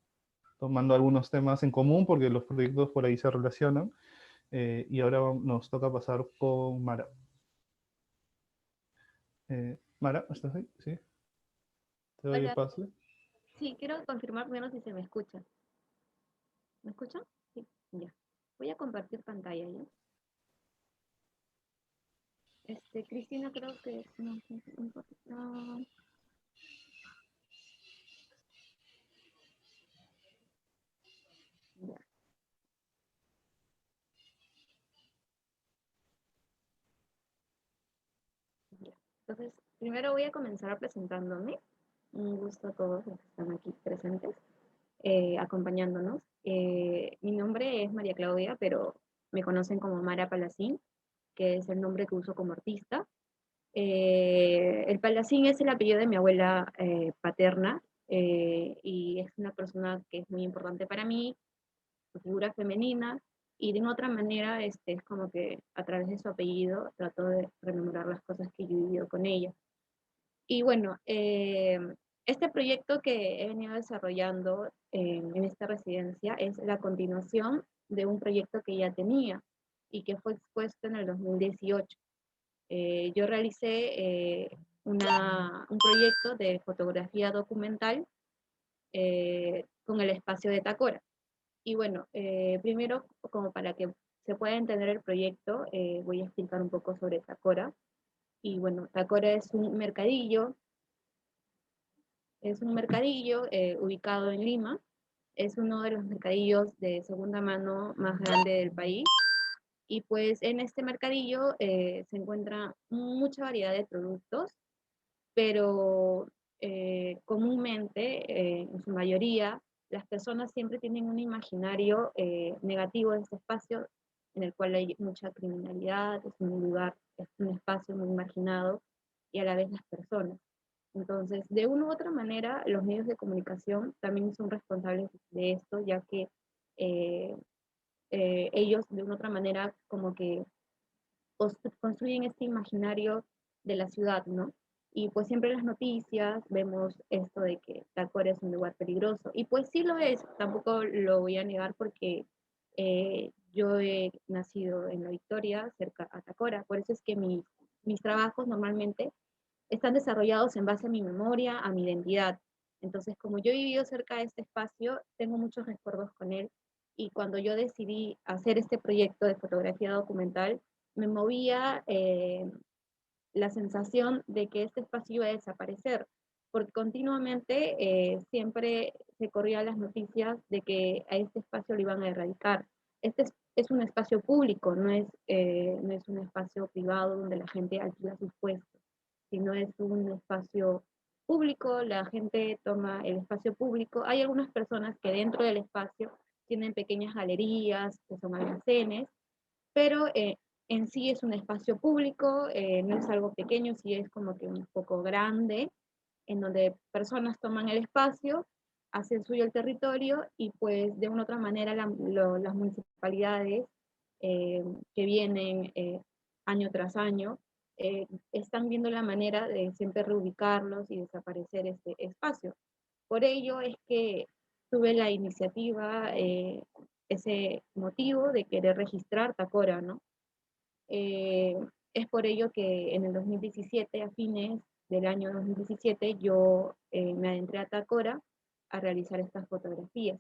algunos temas en común porque los proyectos por ahí se relacionan. Y ahora nos toca pasar con Mara. Mara, ¿estás ahí? Sí, te doy el Hola, paso. sí, quiero confirmar primero si se me escucha. ¿Me escuchan? Sí, ya. Voy a compartir pantalla, ¿ya? Cristina, creo que no, un poquito. Ya, ya. Entonces, primero voy a comenzar presentándome. Un gusto a todos los que están aquí presentes, acompañándonos. Mi nombre es María Claudia, pero me conocen como Mara Palacín, que es el nombre que uso como artista. El Palacín es el apellido de mi abuela paterna, y es una persona que es muy importante para mí, su figura femenina, y de una otra manera es como que a través de su apellido trato de rememorar las cosas que yo he vivido con ella. Y bueno, este proyecto que he venido desarrollando en esta residencia es la continuación de un proyecto que ya tenía y que fue expuesto en el 2018. Yo realicé un proyecto de fotografía documental con el espacio de Tacora. Y bueno, primero, como para que se pueda entender el proyecto, voy a explicar un poco sobre Tacora. Y bueno, Tacora es un mercadillo ubicado en Lima. Es uno de los mercadillos de segunda mano más grande del país. Y pues en este mercadillo se encuentra mucha variedad de productos, pero comúnmente, en su mayoría, las personas siempre tienen un imaginario negativo de este espacio, en el cual hay mucha criminalidad, es un lugar, es un espacio muy marginado, y a la vez las personas. Entonces, de una u otra manera, los medios de comunicación también son responsables de esto, ya que eh, ellos de una u otra manera como que construyen este imaginario de la ciudad, ¿no? Y pues siempre en las noticias vemos esto de que Tacora es un lugar peligroso. Y pues sí lo es, tampoco lo voy a negar porque yo he nacido en La Victoria, cerca a Tacora. Por eso es que mis trabajos normalmente están desarrollados en base a mi memoria, a mi identidad. Entonces, como yo he vivido cerca de este espacio, tengo muchos recuerdos con él. Y cuando yo decidí hacer este proyecto de fotografía documental, me movía la sensación de que este espacio iba a desaparecer, porque continuamente siempre se corrían las noticias de que a este espacio lo iban a erradicar. Este es un espacio público, no es un espacio privado donde la gente alquila sus puestos, sino es un espacio público, la gente toma el espacio público. Hay algunas personas que dentro del espacio tienen pequeñas galerías, que son almacenes, pero en sí es un espacio público, no es algo pequeño, sí es como que un poco grande, en donde personas toman el espacio, hacen suyo el territorio y pues de una u otra manera las municipalidades que vienen año tras año están viendo la manera de siempre reubicarlos y desaparecer este espacio. Por ello es que tuve la iniciativa, ese motivo de querer registrar Tacora, ¿no? Eh, es por ello que en el 2017, a fines del año 2017, yo me adentré a Tacora a realizar estas fotografías.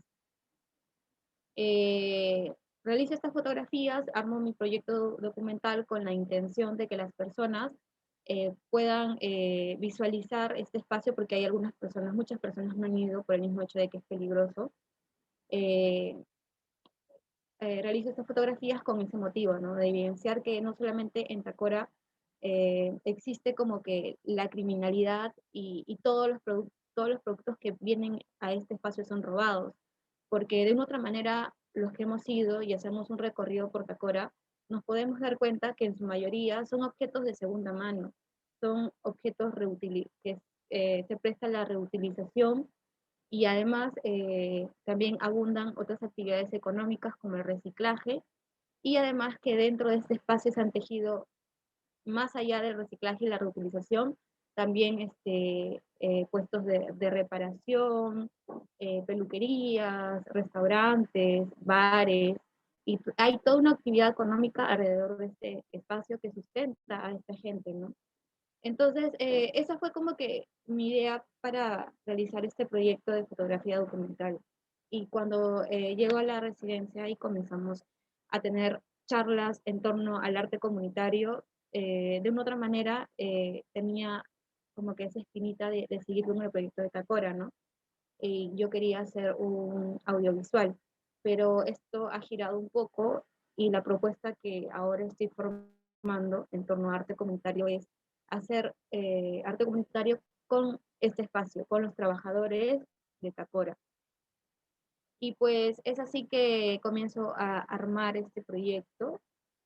Realizo estas fotografías, armo mi proyecto documental con la intención de que las personas puedan visualizar este espacio, porque hay algunas personas, muchas personas no han ido por el mismo hecho de que es peligroso. Eh, Realizo estas fotografías con ese motivo, ¿no? De evidenciar que no solamente en Tacora existe como que la criminalidad y todos los productos que vienen a este espacio son robados, porque de una otra manera los que hemos ido y hacemos un recorrido por Tacora, nos podemos dar cuenta que en su mayoría son objetos de segunda mano, son objetos que se presta la reutilización y además también abundan otras actividades económicas como el reciclaje y además que dentro de este espacio se han tejido más allá del reciclaje y la reutilización, también puestos de reparación, peluquerías, restaurantes, bares, y hay toda una actividad económica alrededor de este espacio que sustenta a esta gente, ¿no? Entonces, esa fue como que mi idea para realizar este proyecto de fotografía documental. Y cuando llego a la residencia y comenzamos a tener charlas en torno al arte comunitario, de una otra manera tenía como que esa espinita de seguir con el proyecto de Tacora, ¿no? Y yo quería hacer un audiovisual, pero esto ha girado un poco y la propuesta que ahora estoy formando en torno a arte comunitario es hacer arte comunitario con este espacio, con los trabajadores de Tacora. Y pues es así que comienzo a armar este proyecto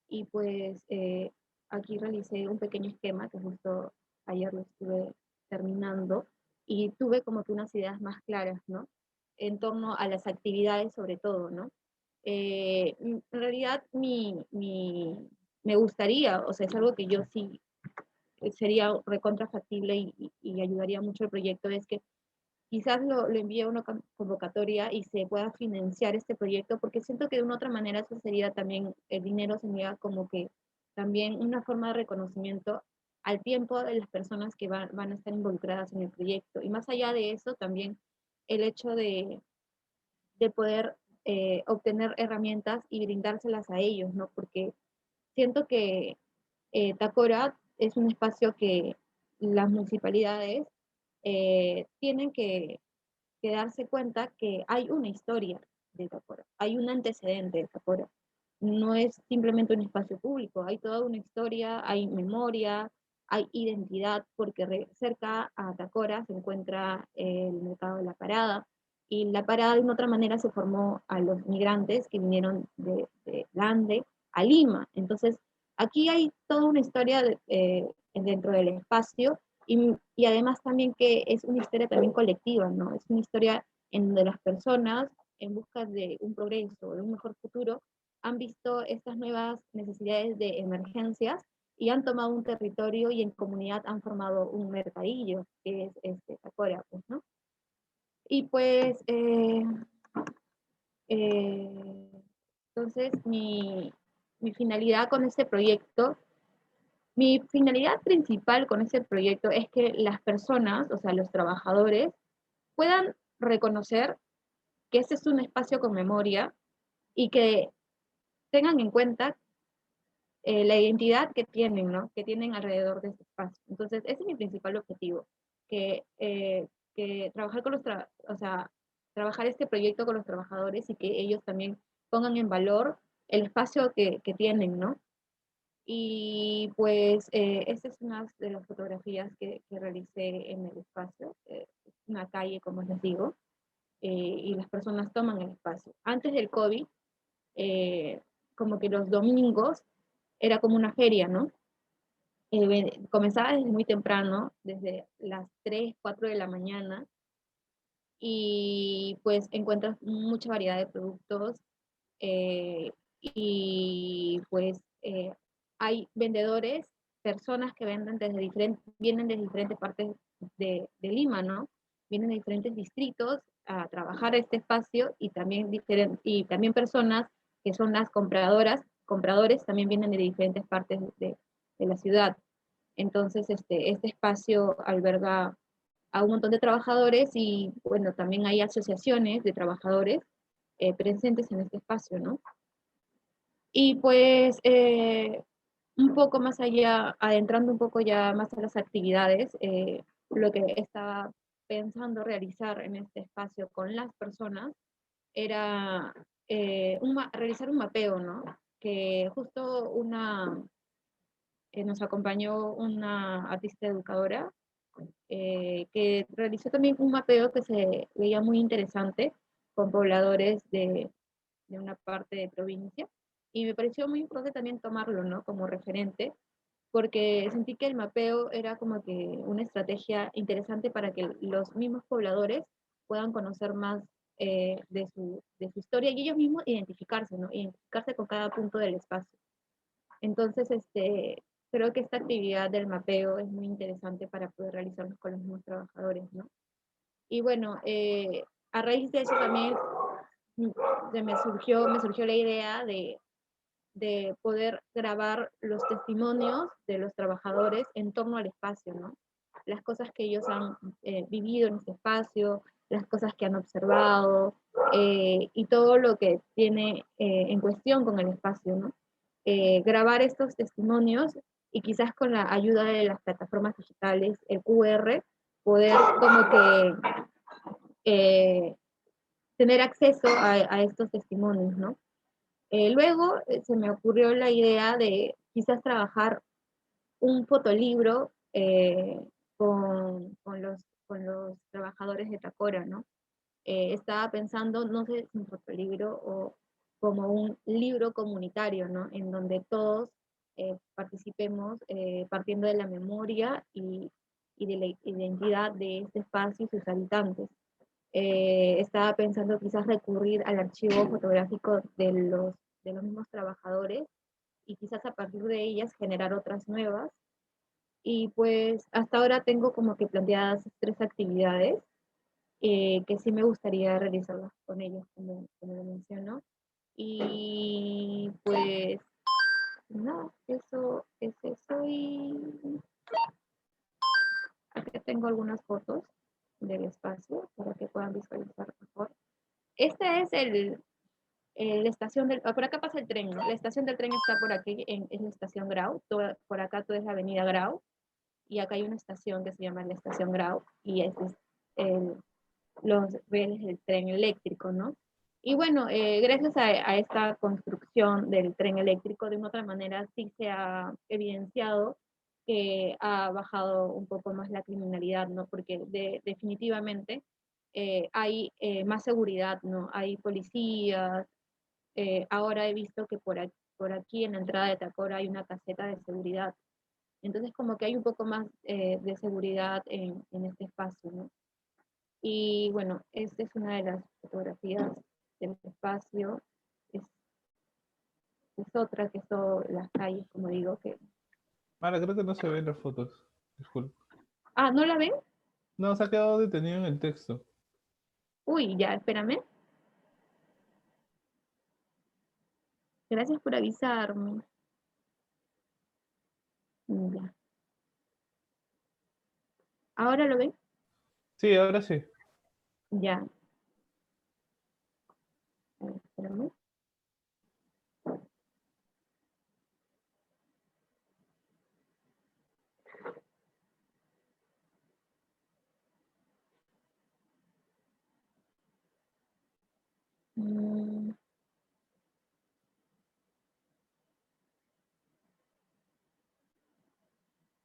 y pues aquí realicé un pequeño esquema que justo ayer lo estuve terminando y tuve como que unas ideas más claras, ¿no? En torno a las actividades sobre todo, ¿no? En realidad me gustaría, o sea, es algo que yo sí sería recontra factible y ayudaría mucho el proyecto, es que quizás lo envíe a una convocatoria y se pueda financiar este proyecto, porque siento que de una otra manera eso sería también, el dinero sería como que también una forma de reconocimiento al tiempo de las personas que van a estar involucradas en el proyecto. Y más allá de eso, también el hecho de poder obtener herramientas y brindárselas a ellos, ¿no? Porque siento que Tacora es un espacio que las municipalidades tienen que darse cuenta que hay una historia de Tacora, hay un antecedente de Tacora. No es simplemente un espacio público, hay toda una historia, hay memoria, hay identidad, porque cerca a Tacora se encuentra el mercado de La Parada, y La Parada de una otra manera se formó a los migrantes que vinieron de Lande a Lima. Entonces, aquí hay toda una historia dentro del espacio, y además también que es una historia también colectiva, ¿no? Es una historia en donde las personas, en busca de un progreso, de un mejor futuro, han visto estas nuevas necesidades de emergencias y han tomado un territorio y en comunidad han formado un mercadillo, que es Tacora, pues, ¿no? Y pues, entonces mi finalidad con este proyecto, mi finalidad principal con este proyecto es que las personas, o sea, los trabajadores, puedan reconocer que este es un espacio con memoria y que tengan en cuenta la identidad que tienen, ¿no? Que tienen alrededor de este espacio. Entonces, ese es mi principal objetivo, que trabajar con o sea, trabajar este proyecto con los trabajadores y que ellos también pongan en valor el espacio que tienen, ¿no? Y pues esta es una de las fotografías que realicé en el espacio, una calle, como les digo, y las personas toman el espacio. Antes del COVID, como que los domingos era como una feria, ¿no? Comenzaba desde muy temprano, desde las 3 4 de la mañana, y pues encuentras mucha variedad de productos, y pues hay vendedores, personas que venden vienen de diferentes partes de Lima, ¿no? Vienen de diferentes distritos a trabajar este espacio, y y también personas que son las compradores también vienen de diferentes partes de la ciudad. Entonces, este espacio alberga a un montón de trabajadores, y bueno, también hay asociaciones de trabajadores presentes en este espacio, ¿no? Y pues un poco más allá, adentrando un poco ya más a las actividades, lo que estaba pensando realizar en este espacio con las personas era realizar un mapeo, ¿no? Que justo nos acompañó una artista educadora que realizó también un mapeo que se veía muy interesante con pobladores de una parte de provincia, y me pareció muy importante también tomarlo, ¿no? Como referente, porque sentí que el mapeo era como que una estrategia interesante para que los mismos pobladores puedan conocer más de su historia, y ellos mismos identificarse, ¿no? Identificarse con cada punto del espacio. Entonces, creo que esta actividad del mapeo es muy interesante para poder realizarnos con los mismos trabajadores, ¿no? Y bueno, a raíz de eso también me surgió la idea de poder grabar los testimonios de los trabajadores en torno al espacio, ¿no? Las cosas que ellos han vivido en este espacio, las cosas que han observado, y todo lo que tiene en cuestión con el espacio, ¿no? Grabar estos testimonios, y quizás con la ayuda de las plataformas digitales, el QR, poder como que tener acceso a estos testimonios, ¿no? Luego se me ocurrió la idea de quizás trabajar un fotolibro con los trabajadores de Tacora, ¿no? Estaba pensando, no sé si un fotolibro o como un libro comunitario, ¿no? En donde todos participemos partiendo de la memoria y de la identidad de este espacio y sus habitantes. Estaba pensando quizás recurrir al archivo fotográfico de los mismos trabajadores, y quizás a partir de ellas generar otras nuevas. Y pues hasta ahora tengo como que planteadas 3 actividades que sí me gustaría realizarlas con ellos, como lo menciono. Y pues no, eso es eso. Y aquí tengo algunas fotos del espacio para que puedan visualizar mejor. Esta es la estación por acá pasa el tren, ¿no? La estación del tren está por aquí, es la estación Grau, por acá todo es la avenida Grau, y acá hay una estación que se llama la estación Grau, y este es los rieles del tren eléctrico, ¿no? Y bueno, gracias a esta construcción del tren eléctrico, de una otra manera sí se ha evidenciado que ha bajado un poco más la criminalidad, ¿no? Porque definitivamente hay más seguridad, ¿no? Hay policías. Ahora he visto que por aquí en la entrada de Tacora hay una caseta de seguridad. Entonces como que hay un poco más de seguridad en este espacio, ¿no? Y bueno, esta es una de las fotografías del espacio. Es, es otra que son las calles, como digo, que... Ahora creo que no se ven las fotos. Disculpa. Ah, ¿no la ven? No, se ha quedado detenido en el texto. Uy, ya, espérame. Gracias por avisarme. Ya. ¿Ahora lo ven? Sí, ahora sí. Ya. A ver, espérame. Mm,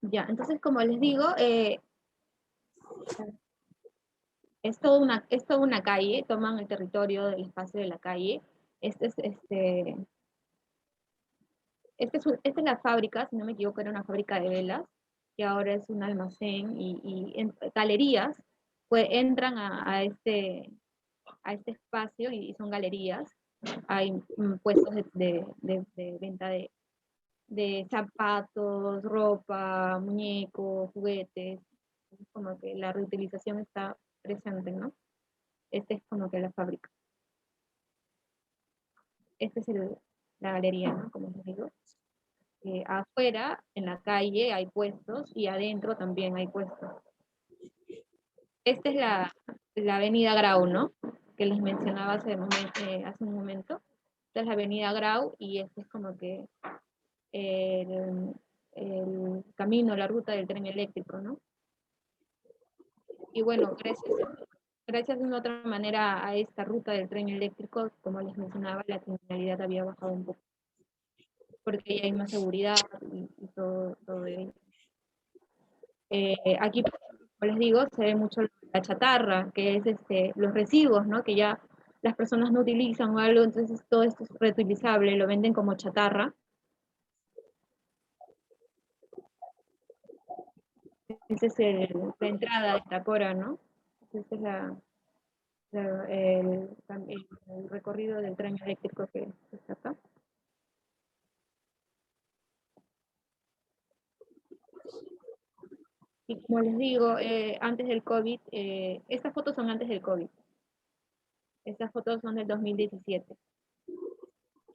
ya, entonces como les digo, es toda una calle, toman el territorio del espacio de la calle. Este es, este, esta es la fábrica, si no me equivoco, era una fábrica de velas, que ahora es un almacén y galerías, pues entran a este espacio y son galerías. Hay puestos de venta de zapatos, ropa, muñecos, juguetes. Es como que la reutilización está presente, ¿no? Este es como que la fábrica. Esta es la galería, ¿no? Como les digo. Afuera, en la calle, hay puestos y adentro también hay puestos. Esta es la avenida Grau, ¿no? Que les mencionaba hace un momento. Esta es la avenida Grau y este es como que el, el camino, la ruta del tren eléctrico, ¿no? Y bueno, gracias de una otra manera a esta ruta del tren eléctrico, como les mencionaba, la criminalidad había bajado un poco, porque ya hay más seguridad y todo ello. Aquí, como les digo, se ve mucho la chatarra, que es los residuos, ¿no? Que ya las personas no utilizan o algo, entonces todo esto es reutilizable, lo venden como chatarra. Esa es la entrada de Tacora, ¿no? Esa es el recorrido del tren eléctrico que está acá. Y como les digo, antes del COVID, estas fotos son antes del COVID. Estas fotos son del 2017.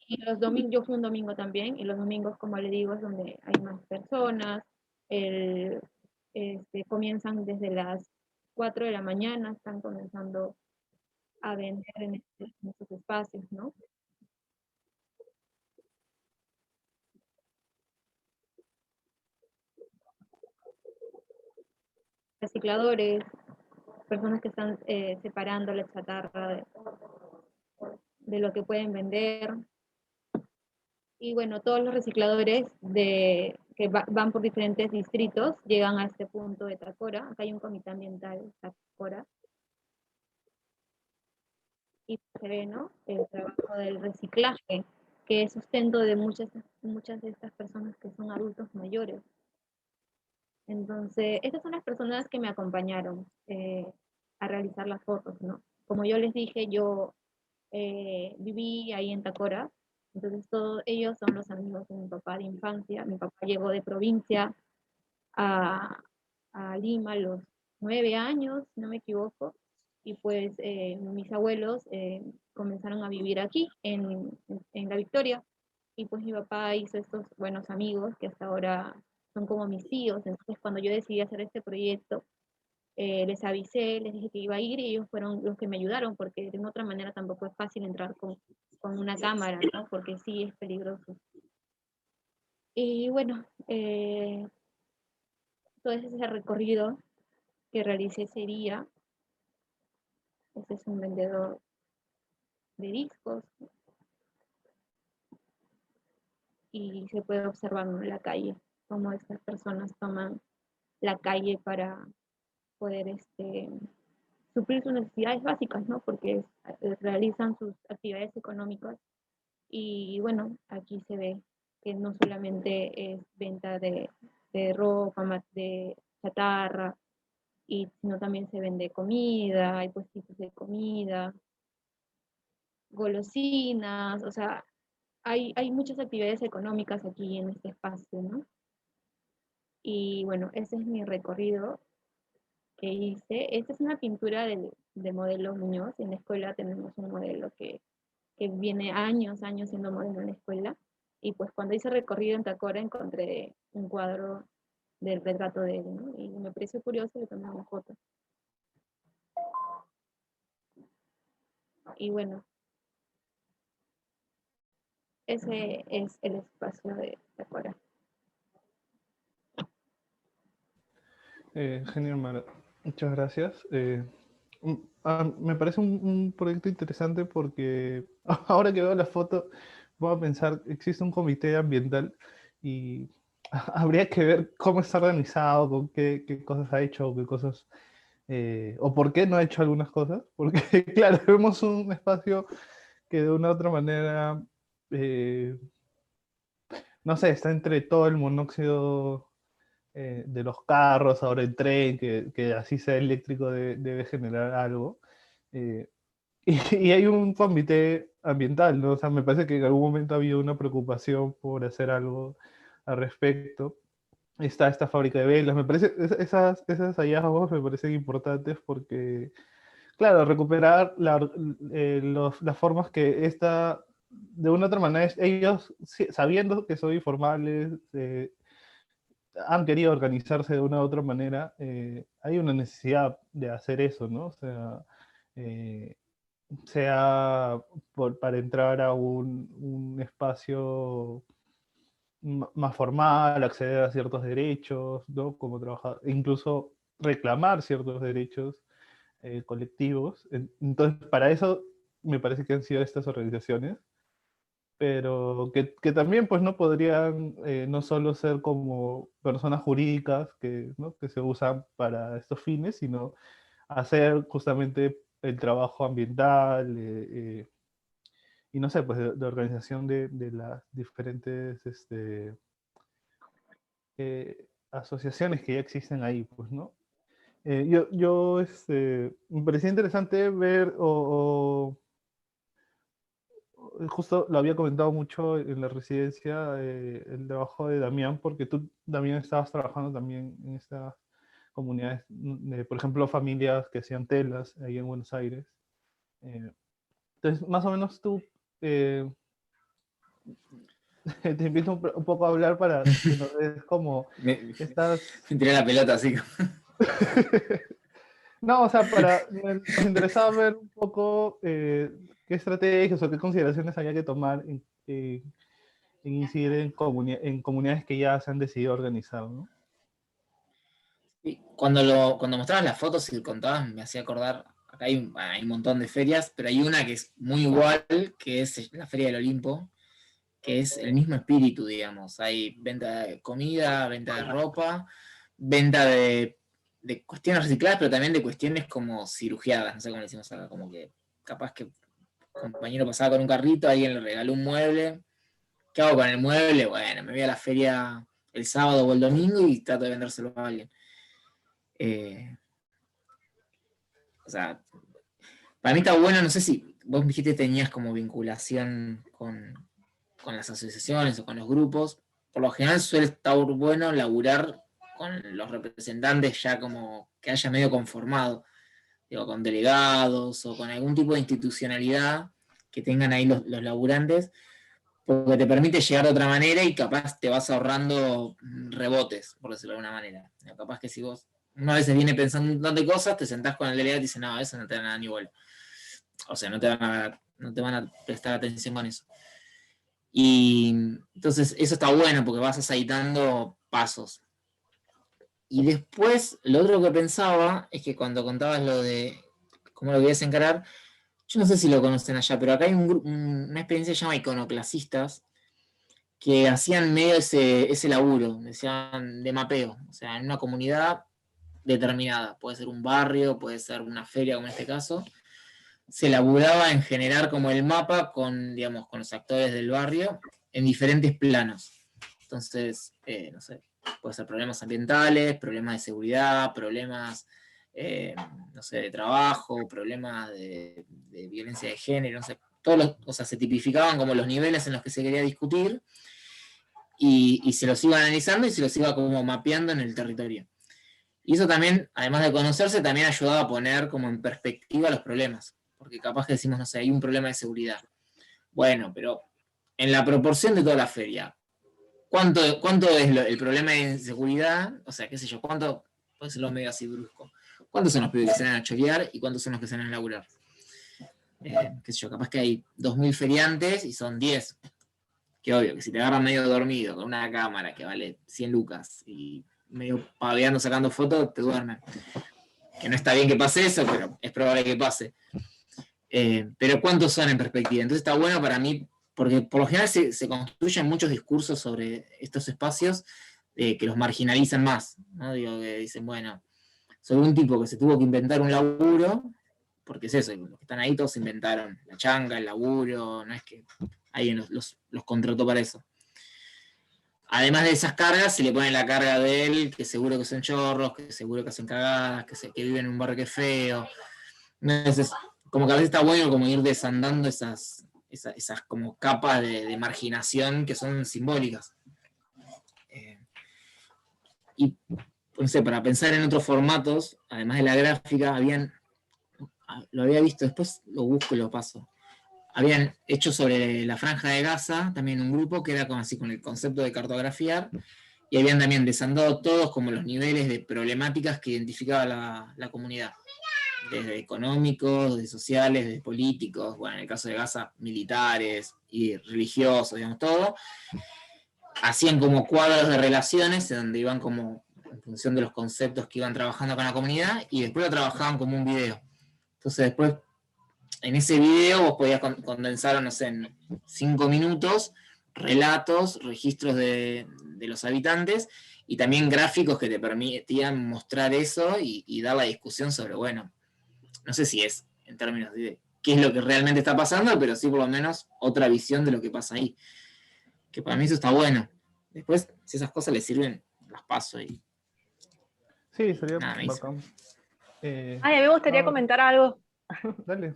Y los domingos, yo fui un domingo también, y los domingos, como les digo, es donde hay más personas. El, comienzan desde las 4 de la mañana, están comenzando a vender en estos espacios, ¿no? Recicladores, personas que están separando la chatarra de lo que pueden vender. Y bueno, todos los recicladores que van por diferentes distritos llegan a este punto de Tacora. Acá hay un comité ambiental Tacora. Y se ve, ¿no? El trabajo del reciclaje, que es sustento de muchas de estas personas que son adultos mayores. Entonces, estas son las personas que me acompañaron a realizar las fotos, ¿no? Como yo les dije, yo viví ahí en Tacora, entonces todos ellos son los amigos de mi papá de infancia. Mi papá llegó de provincia a, a Lima a los 9 años, si no me equivoco, y pues mis abuelos comenzaron a vivir aquí, en La Victoria, y pues mi papá hizo estos buenos amigos que hasta ahora son como mis tíos. Entonces cuando yo decidí hacer este proyecto, les avisé, les dije que iba a ir y ellos fueron los que me ayudaron, porque de otra manera tampoco es fácil entrar con una cámara, ¿no? Porque sí es peligroso. Y bueno, todo ese recorrido que realicé ese día, este es un vendedor de discos y se puede observar en la calle cómo estas personas toman la calle para poder suplir sus necesidades básicas, ¿no? Porque realizan sus actividades económicas y bueno, aquí se ve que no solamente es venta de ropa, de chatarra, sino también se vende comida, hay puestitos de comida, golosinas, o sea, hay muchas actividades económicas aquí en este espacio, ¿no? Y bueno, ese es mi recorrido que hice. Esta es una pintura de modelo Muñoz. En la escuela tenemos un modelo que viene años siendo modelo en la escuela. Y pues cuando hice recorrido en Tacora encontré un cuadro del retrato de él, ¿no? Y me pareció curioso y tomé una foto. Y bueno, ese es el espacio de Tacora. Genial, Mara. Muchas gracias. Me parece un proyecto interesante porque ahora que veo la foto, voy a pensar, existe un comité ambiental y habría que ver cómo está organizado, con qué cosas ha hecho, qué cosas, o por qué no ha hecho algunas cosas. Porque, claro, vemos un espacio que de una u otra manera, no sé, está entre todo el monóxido de los carros, ahora el tren, que así sea eléctrico debe generar algo. Eh, y hay un comité ambiental, ¿no? O sea, me parece que en algún momento había una preocupación por hacer algo al respecto. Está esta fábrica de velas, me parece, esas hallazgos me parecen importantes porque, claro, recuperar las formas que esta, de una u otra manera, ellos, sabiendo que son informales, han querido organizarse de una u otra manera, hay una necesidad de hacer eso, ¿no? O sea, eh, sea para entrar a un espacio más formal, acceder a ciertos derechos, ¿no? Como trabajar, incluso reclamar ciertos derechos colectivos. Entonces, para eso me parece que han sido estas organizaciones, pero que también pues no podrían no solo ser como personas jurídicas ¿no? que se usan para estos fines, sino hacer justamente el trabajo ambiental y no sé, pues de organización de las diferentes asociaciones que ya existen ahí, pues, ¿no? Me parecía interesante ver justo lo había comentado mucho en la residencia, el trabajo de Damián, porque tú, Damián, estabas trabajando también en estas comunidades, por ejemplo, familias que hacían telas ahí en Buenos Aires. Entonces, más o menos tú, eh, te invito un poco a hablar para que nos des como Me estas... tiré la pelota así. No, o sea, nos interesaba ver un poco qué estrategias o qué consideraciones había que tomar en incidir en comunidades que ya se han decidido organizar, ¿no? Y cuando mostrabas las fotos y contabas, me hacía acordar, acá hay un montón de ferias, pero hay una que es muy igual, que es la Feria del Olimpo, que es el mismo espíritu, digamos. Hay venta de comida, venta de ropa, venta de cuestiones recicladas, pero también de cuestiones como cirugiadas, no sé cómo le decimos acá, como que capaz que un compañero pasaba con un carrito, alguien le regaló un mueble. ¿Qué hago con el mueble? Bueno, me voy a la feria el sábado o el domingo y trato de vendérselo a alguien. O sea, para mí está bueno, no sé si vos me dijiste que tenías como vinculación con las asociaciones o con los grupos. Por lo general suele estar bueno laburar con los representantes ya como que haya medio conformado, digo, con delegados o con algún tipo de institucionalidad que tengan ahí los laburantes, porque te permite llegar de otra manera y capaz te vas ahorrando rebotes, por decirlo de alguna manera. Capaz que si vos una vez viene pensando un montón de cosas, te sentás con el delegado y dices, no, eso no te da nada ni bola. O sea, no te van a prestar atención con eso. Y entonces eso está bueno porque vas aceitando pasos. Y después, lo otro que pensaba es que cuando contabas lo de cómo lo querías encarar, yo no sé si lo conocen allá, pero acá hay una experiencia que se llama Iconoclasistas, que hacían medio ese laburo, decían de mapeo, o sea, en una comunidad determinada, puede ser un barrio, puede ser una feria como en este caso, se laburaba en generar como el mapa con, digamos, con los actores del barrio en diferentes planos. Entonces, no sé, puede ser problemas ambientales, problemas de seguridad, problemas, no sé, de trabajo, problemas de violencia de género, no sé, o sea, se tipificaban como los niveles en los que se quería discutir y se los iba analizando y se los iba como mapeando en el territorio. Y eso también, además de conocerse, también ayudaba a poner como en perspectiva los problemas. Porque capaz que decimos, no sé, hay un problema de seguridad. Bueno, pero en la proporción de toda la feria, ¿cuánto es el problema de inseguridad? O sea, qué sé yo, ¿cuánto? Puede ser lo medio así brusco. ¿Cuántos son los pibes que salen a chorear y cuántos son los que salen a laburar? Qué sé yo, capaz que hay 2000 feriantes y son 10. Que obvio, que si te agarran medio dormido con una cámara que vale 100 lucas y medio paveando sacando fotos, te duermen. Que no está bien que pase eso, pero es probable que pase. Pero ¿cuántos son en perspectiva? Entonces está bueno para mí, porque por lo general se construyen muchos discursos sobre estos espacios que los marginalizan más, ¿no? Digo, que dicen, bueno, sobre un tipo que se tuvo que inventar un laburo, porque es eso, los que están ahí todos inventaron la changa, el laburo, no es que alguien los contrató para eso. Además de esas cargas, se le pone la carga de él, que seguro que son chorros, que seguro que hacen cagadas, que viven en un barrio que es feo. Entonces, como que a veces está bueno como ir desandando esas como capas de marginación que son simbólicas. Y, no sé, para pensar en otros formatos, además de la gráfica, lo había visto, después lo busco y lo paso. Habían hecho sobre la Franja de Gaza también un grupo que era como así con el concepto de cartografiar, y habían también desandado todos como los niveles de problemáticas que identificaba la comunidad, desde económicos, de sociales, de políticos, bueno, en el caso de Gaza, militares y religiosos, digamos, todo. Hacían como cuadros de relaciones en donde iban como en función de los conceptos que iban trabajando con la comunidad, y después lo trabajaban como un video. Entonces después en ese video vos podías condensar, no sé, en 5 minutos, relatos, registros de los habitantes y también gráficos que te permitían mostrar eso y dar la discusión sobre, bueno, no sé si es en términos de qué es lo que realmente está pasando, pero sí por lo menos otra visión de lo que pasa ahí. Que para mí eso está bueno. Después, si esas cosas les sirven, las paso y Sí, sería nada, me dice. bacán. Ay, a mí me gustaría comentar algo. Dale.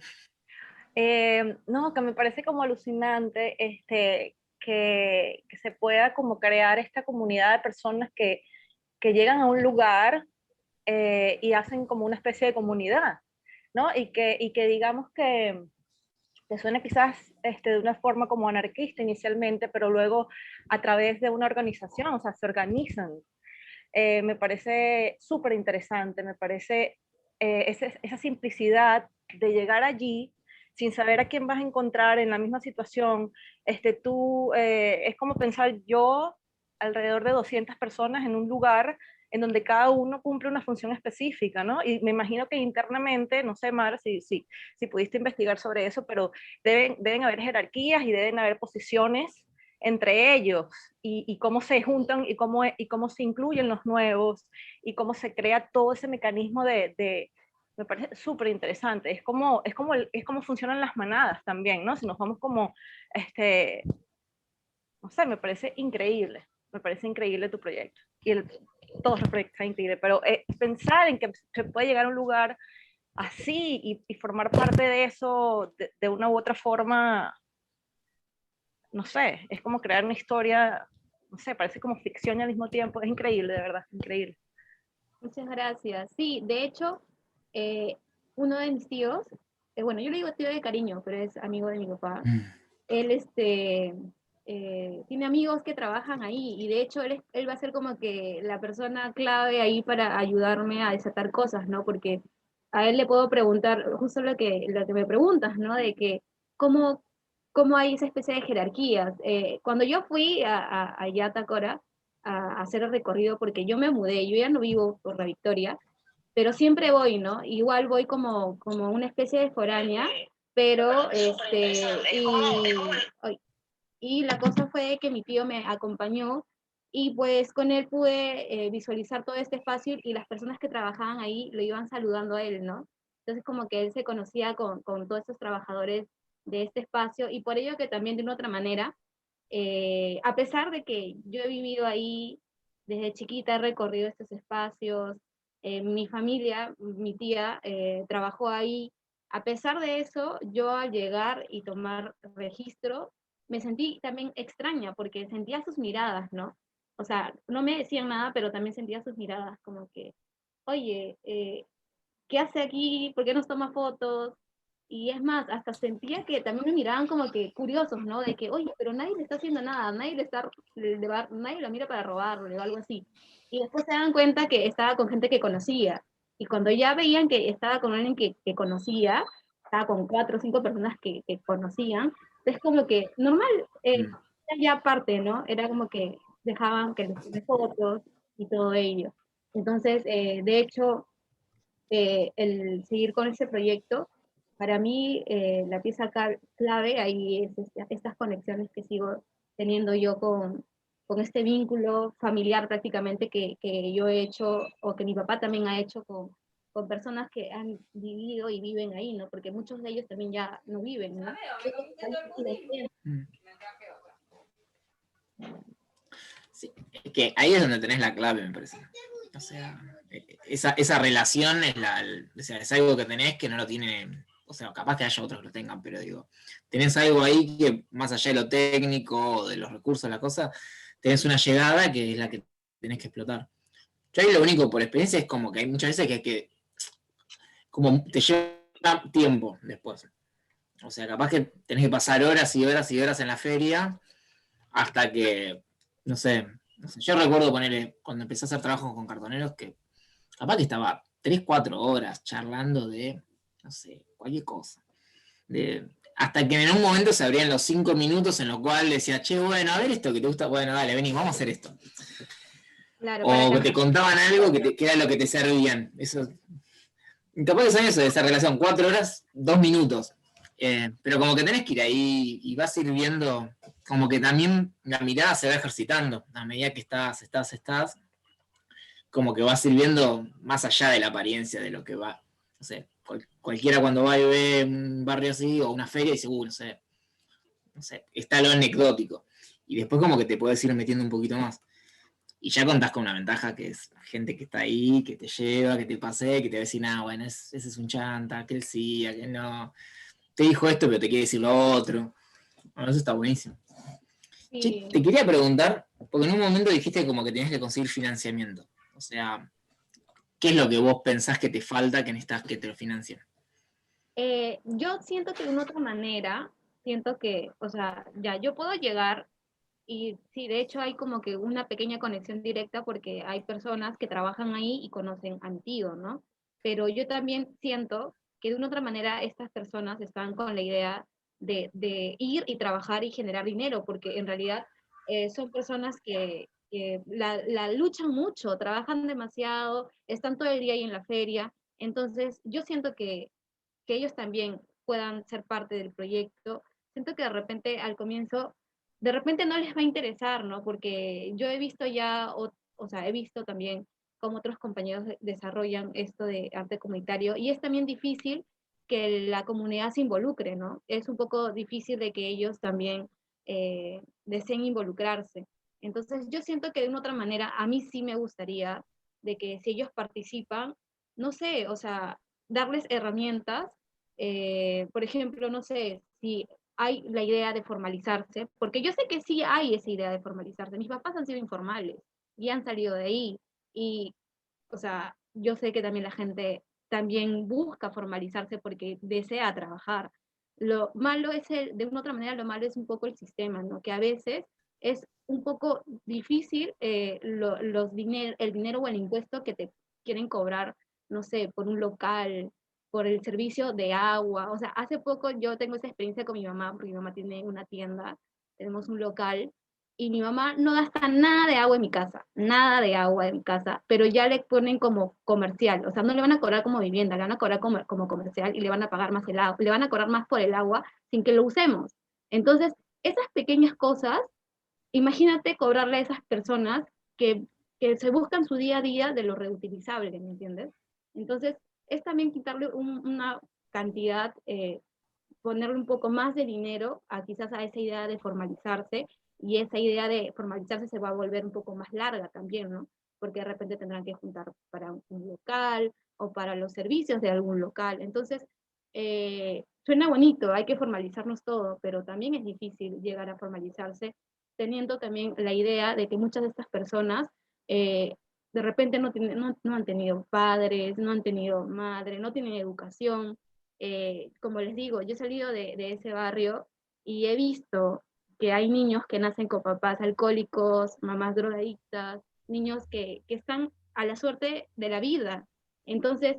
No, que me parece como alucinante que se pueda como crear esta comunidad de personas que llegan a un lugar y hacen como una especie de comunidad, ¿no? Y que digamos que suena quizás de una forma como anarquista inicialmente, pero luego a través de una organización, o sea, se organizan. Me parece súper interesante, me parece esa simplicidad de llegar allí sin saber a quién vas a encontrar en la misma situación. Es como pensar yo alrededor de 200 personas en un lugar en donde cada uno cumple una función específica, ¿no? Y me imagino que internamente, no sé, Mar, si pudiste investigar sobre eso, pero deben haber jerarquías y deben haber posiciones entre ellos y cómo se juntan y cómo se incluyen los nuevos y cómo se crea todo ese mecanismo me parece súper interesante. Es como funcionan las manadas también, ¿no? Si nos vamos como, no sé, me parece increíble tu proyecto y todos los proyectos son increíbles, pero pensar en que se puede llegar a un lugar así y formar parte de eso de una u otra forma, no sé, es como crear una historia, no sé, parece como ficción y al mismo tiempo, es increíble, de verdad, increíble. Muchas gracias. Sí, de hecho, uno de mis tíos, bueno, yo le digo tío de cariño, pero es amigo de mi papá. Él tiene amigos que trabajan ahí y de hecho él va a ser como que la persona clave ahí para ayudarme a desatar cosas, ¿no? Porque a él le puedo preguntar justo lo que me preguntas, ¿no? De que cómo hay esa especie de jerarquías. Cuando yo fui allá a Tacora a hacer el recorrido, porque yo me mudé, yo ya no vivo por La Victoria, pero siempre voy, ¿no? Igual voy como una especie de foránea, pero ay, Y la cosa fue que mi tío me acompañó y pues con él pude visualizar todo este espacio y las personas que trabajaban ahí lo iban saludando a él, ¿no? Entonces como que él se conocía con todos estos trabajadores de este espacio y por ello que también de una otra manera, a pesar de que yo he vivido ahí desde chiquita, he recorrido estos espacios, mi familia, mi tía trabajó ahí, a pesar de eso, yo al llegar y tomar registro, me sentí también extraña porque sentía sus miradas, ¿no? O sea, no me decían nada, pero también sentía sus miradas como que, oye, ¿qué hace aquí? ¿Por qué nos toma fotos? Y es más, hasta sentía que también me miraban como que curiosos, ¿no? De que, oye, pero nadie le está haciendo nada, nadie lo mira para robarle o algo así. Y después se dan cuenta que estaba con gente que conocía. Y cuando ya veían que estaba con alguien que conocía, estaba con 4 o 5 personas que conocían, es como que normal, ya aparte, ¿no? Era como que dejaban que les tome fotos y todo ello. Entonces, de hecho, el seguir con ese proyecto, para mí la pieza clave ahí es estas conexiones que sigo teniendo yo con este vínculo familiar prácticamente que yo he hecho o que mi papá también ha hecho con personas que han vivido y viven ahí, ¿no? Porque muchos de ellos también ya no viven, ¿no? Sí, es que ahí es donde tenés la clave, me parece. O sea, esa relación o sea, es algo que tenés que no lo tiene, o sea, capaz que haya otros que lo tengan, pero digo, tenés algo ahí que más allá de lo técnico o de los recursos, la cosa, tenés una llegada que es la que tenés que explotar. Yo ahí lo único por experiencia es como que hay muchas veces que como te lleva tiempo después. O sea, capaz que tenés que pasar horas y horas y horas en la feria hasta que, no sé, yo recuerdo ponerle, cuando empecé a hacer trabajos con cartoneros, que capaz que estaba 3, 4 horas charlando de, no sé, cualquier cosa. Hasta que en un momento se abrían los 5 minutos en los cuales decía, che, bueno, a ver esto que te gusta, bueno, dale, vení, vamos a hacer esto. Claro, O que te contaban algo que era lo que te servían. Eso. Y capaz que son eso de esa relación, 4 horas, 2 minutos. Pero como que tenés que ir ahí y vas a ir viendo, como que también la mirada se va ejercitando a medida que estás, como que vas a ir viendo más allá de la apariencia de lo que va. No sé, cualquiera cuando va y ve un barrio así o una feria dice, no sé, está lo anecdótico. Y después como que te puedes ir metiendo un poquito más. Y ya contás con una ventaja que es gente que está ahí, que te lleva, que te pasee, que te va a decir, bueno, ese es un chanta, aquel sí, aquel no. Te dijo esto, pero te quiere decir lo otro. Bueno, eso está buenísimo. sí. Che, te quería preguntar, porque en un momento dijiste como que tenías que conseguir financiamiento. O sea, ¿qué es lo que vos pensás que te falta que necesitas que te lo financien? Yo siento que de una otra manera, siento que, o sea, ya yo puedo llegar y sí, de hecho hay como que una pequeña conexión directa porque hay personas que trabajan ahí y conocen a mi tío, ¿no? Pero yo también siento que de una otra manera estas personas están con la idea de ir y trabajar y generar dinero, porque en realidad son personas que la luchan mucho, trabajan demasiado, están todo el día ahí en la feria. Entonces, yo siento que ellos también puedan ser parte del proyecto. Siento que de repente al comienzo, de repente no les va a interesar, ¿no? Porque yo he visto ya, o sea, he visto también cómo otros compañeros desarrollan esto de arte comunitario y es también difícil que la comunidad se involucre, ¿no? Es un poco difícil de que ellos también deseen involucrarse. Entonces yo siento que de una otra manera, a mí sí me gustaría de que si ellos participan, no sé, o sea, darles herramientas, por ejemplo, no sé si hay la idea de formalizarse, porque yo sé que sí hay esa idea de formalizarse. Mis papás han sido informales y han salido de ahí. Y, o sea, yo sé que también la gente también busca formalizarse porque desea trabajar. Lo malo es, de una otra manera, lo malo es un poco el sistema, ¿no? Que a veces es un poco difícil el dinero o el impuesto que te quieren cobrar, no sé, por un local, por el servicio de agua. O sea, hace poco yo tengo esa experiencia con mi mamá, porque mi mamá tiene una tienda, tenemos un local, y mi mamá no gasta nada de agua en mi casa, nada de agua en mi casa, pero ya le ponen como comercial, o sea, no le van a cobrar como vivienda, le van a cobrar como comercial y le van a pagar más el agua, le van a cobrar más por el agua sin que lo usemos. Entonces, esas pequeñas cosas, imagínate cobrarle a esas personas que se buscan su día a día de lo reutilizable, ¿me entiendes? Entonces, es también quitarle una cantidad, ponerle un poco más de dinero a quizás a esa idea de formalizarse, y esa idea de formalizarse se va a volver un poco más larga también, ¿no? Porque de repente tendrán que juntar para un local o para los servicios de algún local. Entonces, suena bonito, hay que formalizarnos todo, pero también es difícil llegar a formalizarse, teniendo también la idea de que muchas de estas personas de repente no han tenido padres, no han tenido madre, no tienen educación. Como les digo, yo he salido de ese barrio y he visto que hay niños que nacen con papás alcohólicos, mamás drogadictas, niños que están a la suerte de la vida. Entonces,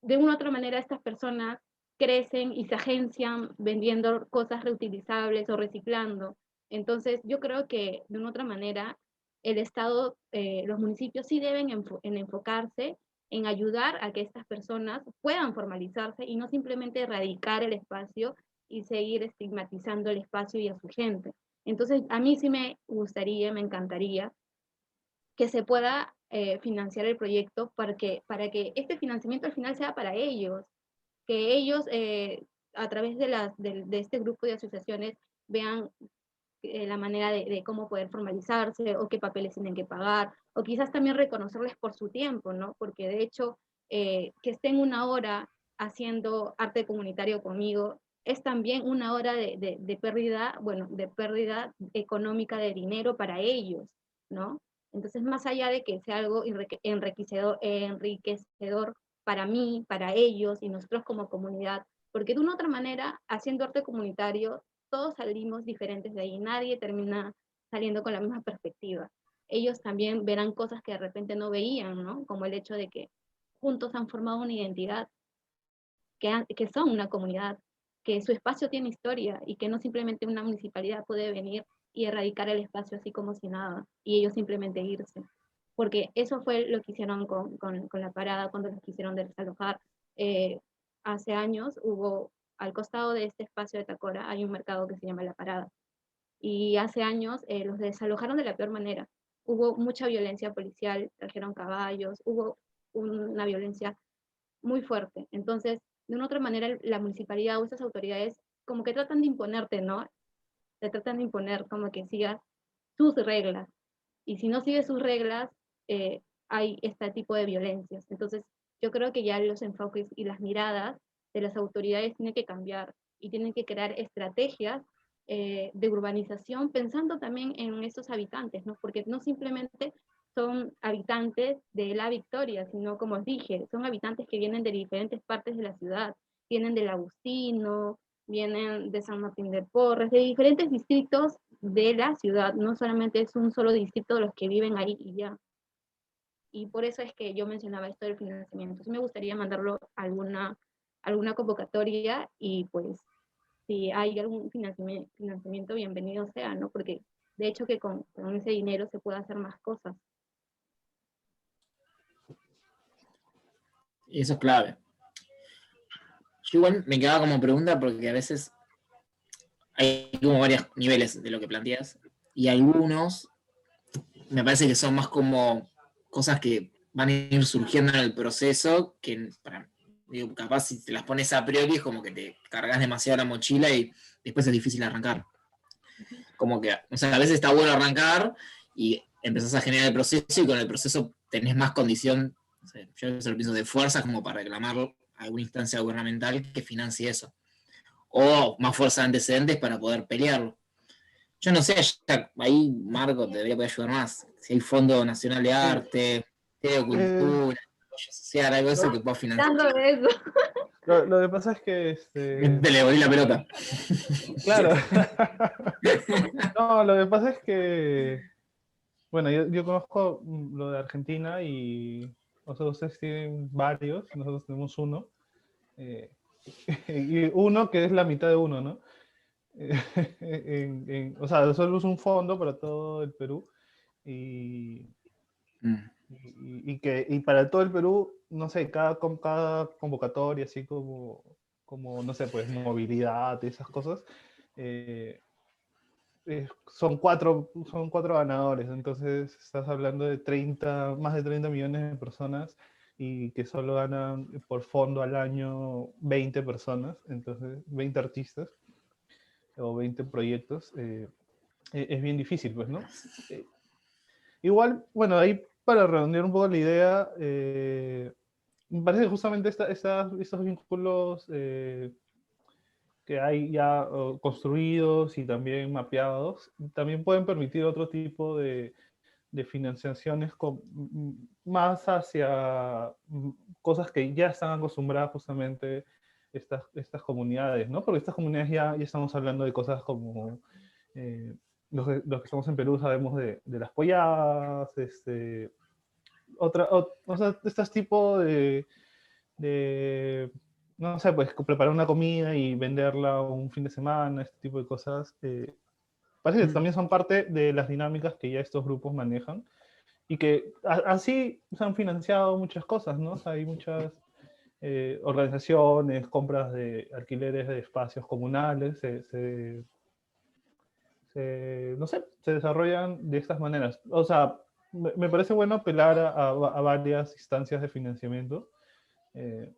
de una u otra manera, estas personas crecen y se agencian vendiendo cosas reutilizables o reciclando. Entonces, yo creo que de una u otra manera, el Estado, los municipios sí deben enfocarse en ayudar a que estas personas puedan formalizarse y no simplemente erradicar el espacio y seguir estigmatizando el espacio y a su gente. Entonces, a mí sí me gustaría, me encantaría que se pueda financiar el proyecto para que este financiamiento al final sea para ellos, que ellos a través de este grupo de asociaciones vean la manera de cómo poder formalizarse o qué papeles tienen que pagar, o quizás también reconocerles por su tiempo, ¿no? Porque de hecho, que estén una hora haciendo arte comunitario conmigo es también una hora de pérdida, bueno, de pérdida económica de dinero para ellos, ¿no? Entonces, más allá de que sea algo enriquecedor para mí, para ellos y nosotros como comunidad, porque de una u otra manera, haciendo arte comunitario, todos salimos diferentes de ahí, nadie termina saliendo con la misma perspectiva. Ellos también verán cosas que de repente no veían, ¿no? Como el hecho de que juntos han formado una identidad, que son una comunidad, que su espacio tiene historia y que no simplemente una municipalidad puede venir y erradicar el espacio así como si nada, y ellos simplemente irse. Porque eso fue lo que hicieron con la parada cuando los quisieron desalojar. Hace años hubo, al costado de este espacio de Tacora, hay un mercado que se llama La Parada. Y hace años los desalojaron de la peor manera. Hubo mucha violencia policial, trajeron caballos, hubo una violencia muy fuerte. Entonces, de una u otra manera, la municipalidad o estas autoridades como que tratan de imponerte, ¿no? Te tratan de imponer como que sigas sus reglas. Y si no sigues sus reglas, hay este tipo de violencias. Entonces, yo creo que ya los enfoques y las miradas de las autoridades tienen que cambiar y tienen que crear estrategias de urbanización pensando también en estos habitantes, ¿no? Porque no simplemente son habitantes de La Victoria, sino como os dije, son habitantes que vienen de diferentes partes de la ciudad, vienen del Agustino, vienen de San Martín de Porres, de diferentes distritos de la ciudad, no solamente es un solo distrito de los que viven ahí y ya. Y por eso es que yo mencionaba esto del financiamiento. Sí me gustaría mandarlo a alguna convocatoria y pues si hay algún financiamiento, bienvenido sea, ¿no? Porque de hecho que con ese dinero se puede hacer más cosas. Y eso es clave. Yo igual me quedaba como pregunta porque a veces hay como varios niveles de lo que planteas y algunos me parece que son más como cosas que van a ir surgiendo en el proceso que digo, capaz si te las pones a priori es como que te cargas demasiado la mochila y después es difícil arrancar. Como que, o sea, a veces está bueno arrancar y empezás a generar el proceso y con el proceso tenés más condición, o sea, yo eso lo pienso, de fuerza como para reclamar a alguna instancia gubernamental que financie eso. O más fuerza de antecedentes para poder pelearlo. Yo no sé, ahí Marco te debería poder ayudar más. Si hay Fondo Nacional de Arte, de Cultura, social, algo de eso que pueda financiar. Dando eso. Lo que pasa es que, Te le volví la pelota. claro. No, lo que pasa es que, bueno, yo conozco lo de Argentina y ustedes tienen varios, nosotros tenemos uno. eh, y uno que es la mitad de uno, ¿no? O sea, solo es un fondo para todo el Perú y, y para todo el Perú, no sé, cada convocatoria, así como, no sé, pues movilidad y esas cosas, son cuatro ganadores, entonces estás hablando de más de 30 millones de personas y que solo ganan por fondo al año 20 personas, entonces 20 artistas o 20 proyectos, es bien difícil, pues, ¿no? Eh, Igual, bueno, ahí para redondear un poco la idea, me parece que justamente estos vínculos que hay ya construidos y también mapeados, también pueden permitir otro tipo de financiaciones más hacia cosas que ya están acostumbradas justamente estas comunidades, ¿no? Porque estas comunidades ya estamos hablando de cosas como los que estamos en Perú sabemos de las polladas, o sea, estos tipos de, no sé, pues preparar una comida y venderla un fin de semana, este tipo de cosas, parece que también son parte de las dinámicas que ya estos grupos manejan y que así se han financiado muchas cosas, ¿no? O sea, hay muchas organizaciones, compras de alquileres de espacios comunales, no sé, se desarrollan de estas maneras. O sea, me parece bueno apelar a varias instancias de financiamiento, eh,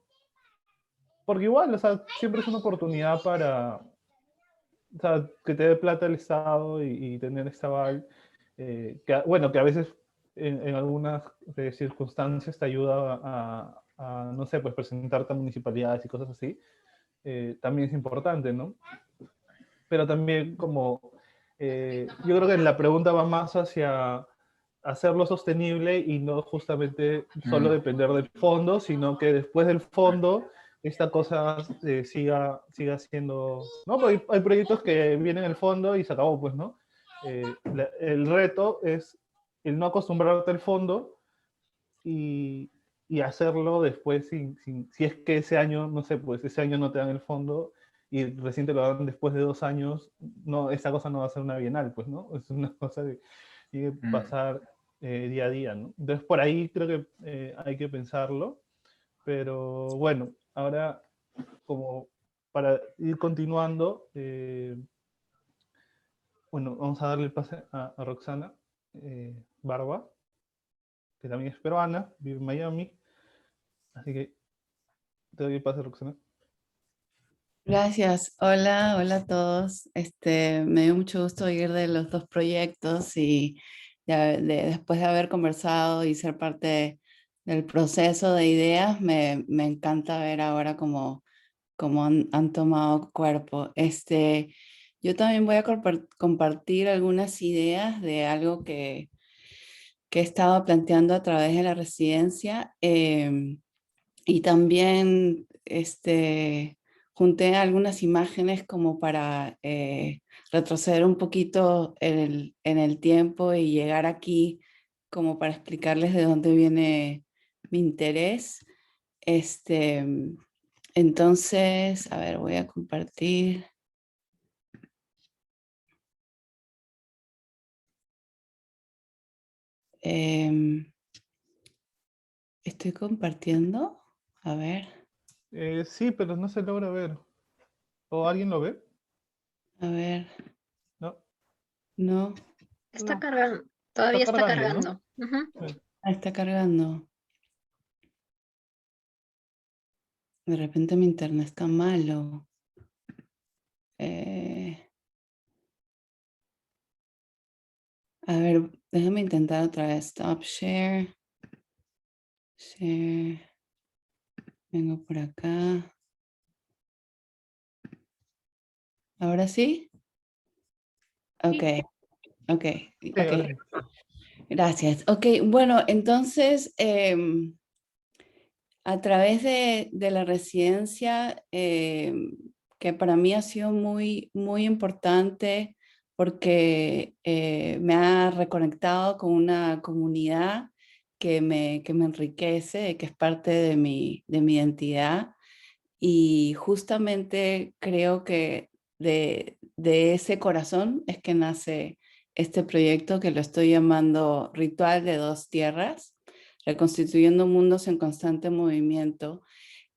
porque igual, o sea, siempre es una oportunidad para, o sea, que te dé plata el Estado y tener este aval, bueno, que a veces en algunas circunstancias te ayuda no sé, pues presentarte a municipalidades y cosas así, también es importante, ¿no? Pero también como, yo creo que la pregunta va más hacia hacerlo sostenible y no justamente solo depender del fondo, sino que después del fondo esta cosa siga siendo, ¿no? Porque hay proyectos que vienen el fondo y se acabó, pues, ¿no? El reto es el no acostumbrarte al fondo y, y hacerlo después si es que ese año, no sé, pues ese año no te dan el fondo y recién te lo dan después de 2 años, no, esa cosa no va a ser una bienal, pues, ¿no? Es una cosa que tiene que pasar día a día, ¿no? Entonces por ahí creo que hay que pensarlo, pero bueno, ahora como para ir continuando, bueno, vamos a darle el pase a Roxana Barba, que también es peruana, vive en Miami, así que te doy el pase, Roxana. Gracias. Hola, hola a todos. Me dio mucho gusto oír de los dos proyectos y después de haber conversado y ser parte del proceso de ideas, me encanta ver ahora cómo han tomado cuerpo. Yo también voy a compartir algunas ideas de algo que he estado planteando a través de la residencia. Y también junté algunas imágenes como para retroceder un poquito en el tiempo y llegar aquí como para explicarles de dónde viene mi interés. Entonces, a ver, voy a compartir. Estoy compartiendo. A ver. Sí, pero no se logra ver. ¿O alguien lo ve? A ver. No. No. Está No. cargando, todavía está cargando. ¿no? Ujú. Sí. Está cargando. De repente mi internet está malo. A ver, déjame intentar otra vez. Stop share. Share. Vengo por acá. ¿Ahora sí? Ok, ok, Sí, ok. ahora sí. Gracias. Ok, bueno, entonces, a través de la residencia, que para mí ha sido muy, muy importante porque me ha reconectado con una comunidad que me enriquece, que es parte de mi identidad. Y justamente creo que de ese corazón es que nace este proyecto que lo estoy llamando Ritual de Dos Tierras, reconstituyendo mundos en constante movimiento,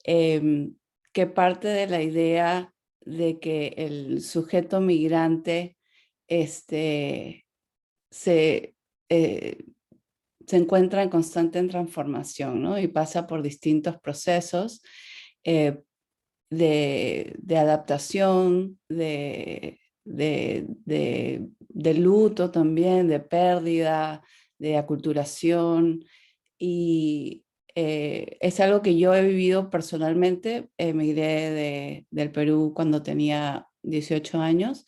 que parte de la idea de que el sujeto migrante se, se encuentra en constante transformación, ¿no? Y pasa por distintos procesos de adaptación, de luto también, de pérdida, de aculturación. Y es algo que yo he vivido personalmente. Emigré del Perú cuando tenía 18 años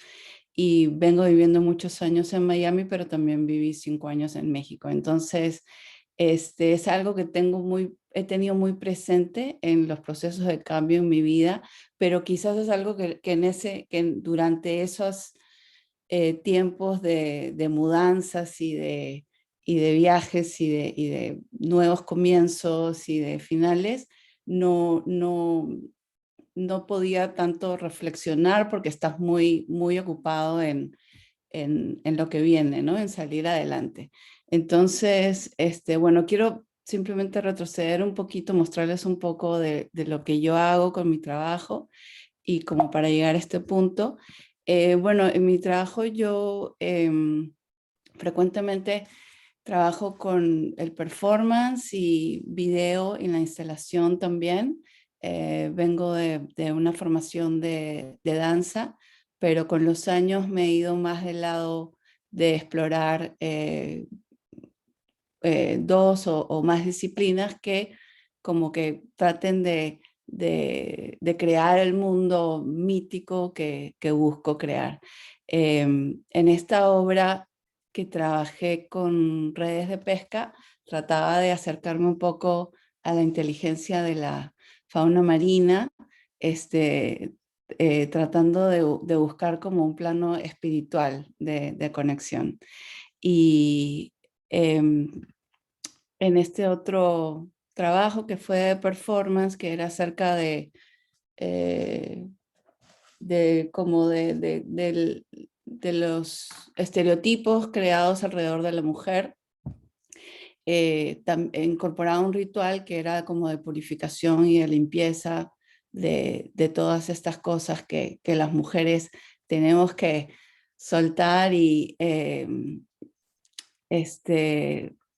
y vengo viviendo muchos años en Miami, pero también viví 5 años en México. Entonces, es algo que he tenido muy presente en los procesos de cambio en mi vida, pero quizás es algo que durante esos tiempos de mudanzas y de viajes y de nuevos comienzos y de finales, no podía tanto reflexionar porque estás muy, muy ocupado en lo que viene, ¿no? En salir adelante. Entonces, bueno, quiero simplemente retroceder un poquito, mostrarles un poco de lo que yo hago con mi trabajo y como para llegar a este punto. Bueno, en mi trabajo yo frecuentemente trabajo con el performance y video y la instalación también. Vengo de una formación de danza, pero con los años me he ido más del lado de explorar dos o más disciplinas que como que traten de crear el mundo mítico que busco crear. En esta obra que trabajé con redes de pesca, trataba de acercarme un poco a la inteligencia de la fauna marina, tratando de buscar como un plano espiritual de conexión. Y en este otro trabajo que fue de performance, que era acerca como de los estereotipos creados alrededor de la mujer, incorporaba un ritual que era como de purificación y de limpieza de todas estas cosas que las mujeres tenemos que soltar y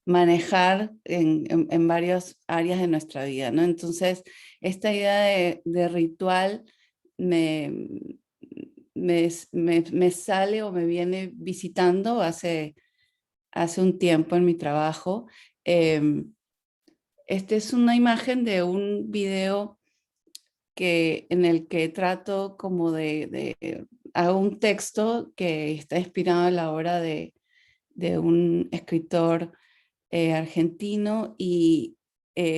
manejar en varias áreas de nuestra vida, ¿no? Entonces, esta idea de ritual me sale o me viene visitando hace un tiempo en mi trabajo. Esta es una imagen de un video en el que trato como hago un texto que está inspirado en la obra de un escritor argentino y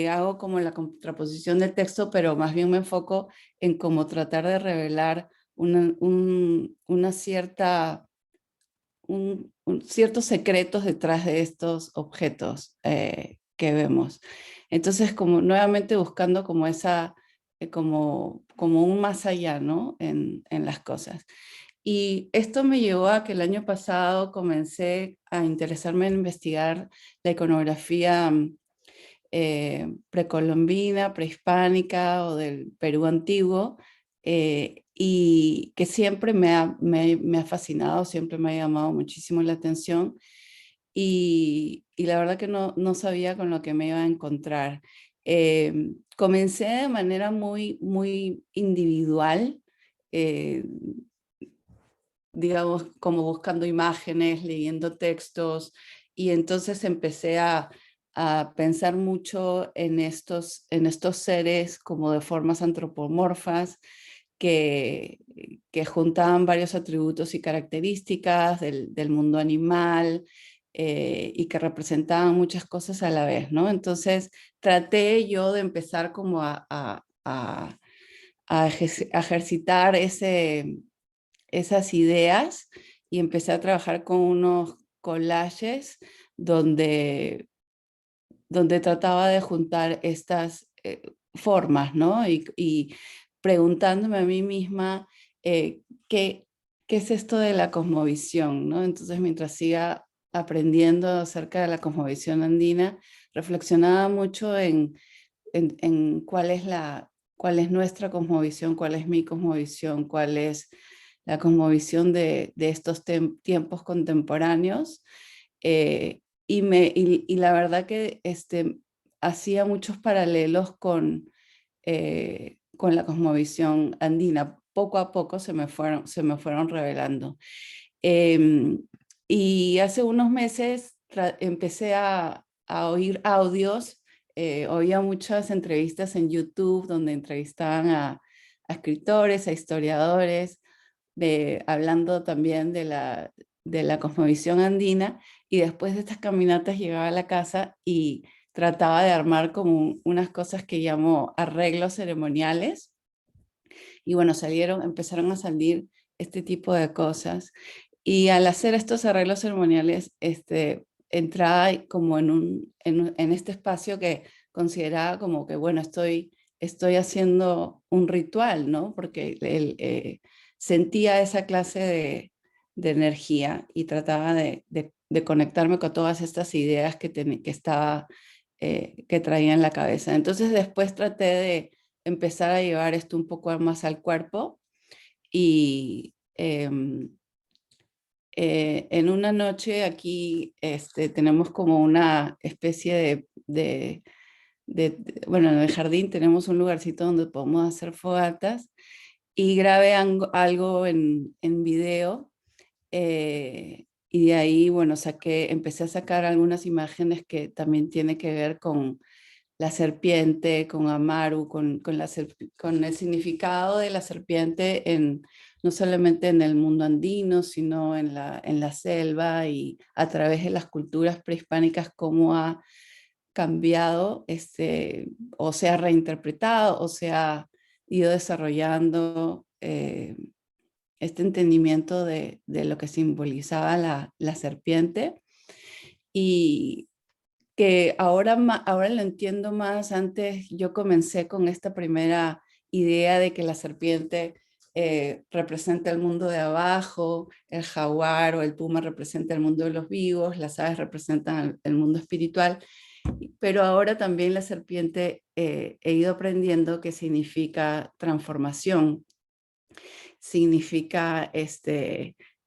hago como la contraposición del texto, pero más bien me enfoco en cómo tratar de revelar una ciertos secretos detrás de estos objetos que vemos. Entonces, como nuevamente buscando como como un más allá, ¿no? En las cosas. Y esto me llevó a que el año pasado comencé a interesarme en investigar la iconografía precolombina, prehispánica o del Perú antiguo, y que siempre me ha fascinado, siempre me ha llamado muchísimo la atención y la verdad que no sabía con lo que me iba a encontrar. Comencé de manera muy, muy individual, digamos, como buscando imágenes, leyendo textos, y entonces empecé a pensar mucho en estos seres como de formas antropomorfas que juntaban varios atributos y características del mundo animal y que representaban muchas cosas a la vez, ¿no? Entonces traté yo de empezar como a ejercitar esas ideas y empecé a trabajar con unos collages donde trataba de juntar estas formas, ¿no? Y preguntándome a mí misma qué es esto de la cosmovisión, ¿no? Entonces, mientras siga aprendiendo acerca de la cosmovisión andina, reflexionaba mucho en cuál es nuestra cosmovisión, cuál es mi cosmovisión, cuál es la cosmovisión de estos tiempos contemporáneos. Y la verdad que hacía muchos paralelos con la cosmovisión andina. Poco a poco se me fueron revelando. Y hace unos meses empecé a oír audios, oía muchas entrevistas en YouTube donde entrevistaban a escritores, a historiadores, hablando también de la cosmovisión andina, y después de estas caminatas llegaba a la casa y trataba de armar como unas cosas que llamo arreglos ceremoniales, y bueno, empezaron a salir este tipo de cosas, y al hacer estos arreglos ceremoniales, entraba como en este espacio que consideraba como que, bueno, estoy haciendo un ritual, ¿no? Porque sentía esa clase de energía y trataba de conectarme con todas estas ideas que traía en la cabeza. Entonces después traté de empezar a llevar esto un poco más al cuerpo, y en una noche aquí tenemos como una especie bueno, en el jardín tenemos un lugarcito donde podemos hacer fogatas, y grabé algo en video, y de ahí, bueno, empecé a sacar algunas imágenes que también tienen que ver con la serpiente, con Amaru, con el significado de la serpiente no solamente en el mundo andino, sino en la selva y a través de las culturas prehispánicas, cómo ha cambiado, o se ha reinterpretado, o se ha ido desarrollando este entendimiento de lo que simbolizaba la serpiente, y que ahora lo entiendo más. Antes yo comencé con esta primera idea de que la serpiente representa el mundo de abajo, el jaguar o el puma representa el mundo de los vivos, las aves representan el mundo espiritual, pero ahora también la serpiente he ido aprendiendo que significa transformación, significa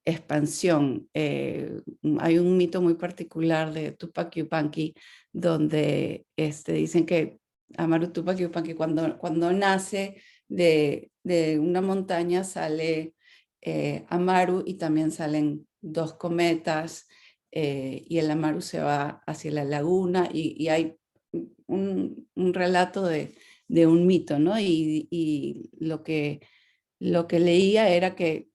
expansión. Hay un mito muy particular de Tupac Yupanqui donde dicen que Amaru Tupac Yupanqui cuando nace de una montaña sale Amaru, y también salen dos cometas, y el Amaru se va hacia la laguna, y hay un relato de un mito, ¿no? Y lo que leía era que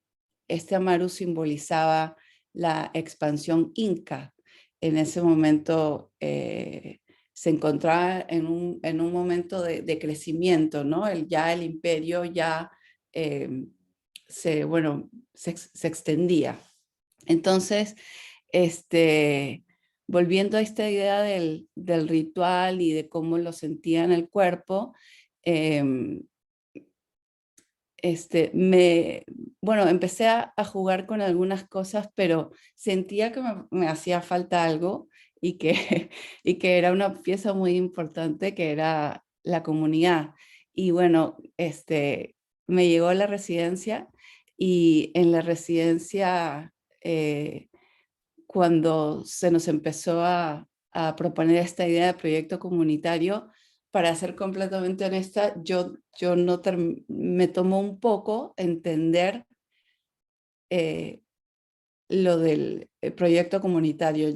este Amaru simbolizaba la expansión inca. En ese momento se encontraba en un momento de crecimiento, ¿no? Ya el imperio ya se extendía. Entonces, volviendo a esta idea del ritual y de cómo lo sentía en el cuerpo, empecé a jugar con algunas cosas, pero sentía que me hacía falta algo, y que, y que era una pieza muy importante, que era la comunidad. Y bueno, me llegó a la residencia, y en la residencia, cuando se nos empezó a proponer esta idea de proyecto comunitario, para ser completamente honesta, me tomó un poco entender lo del proyecto comunitario.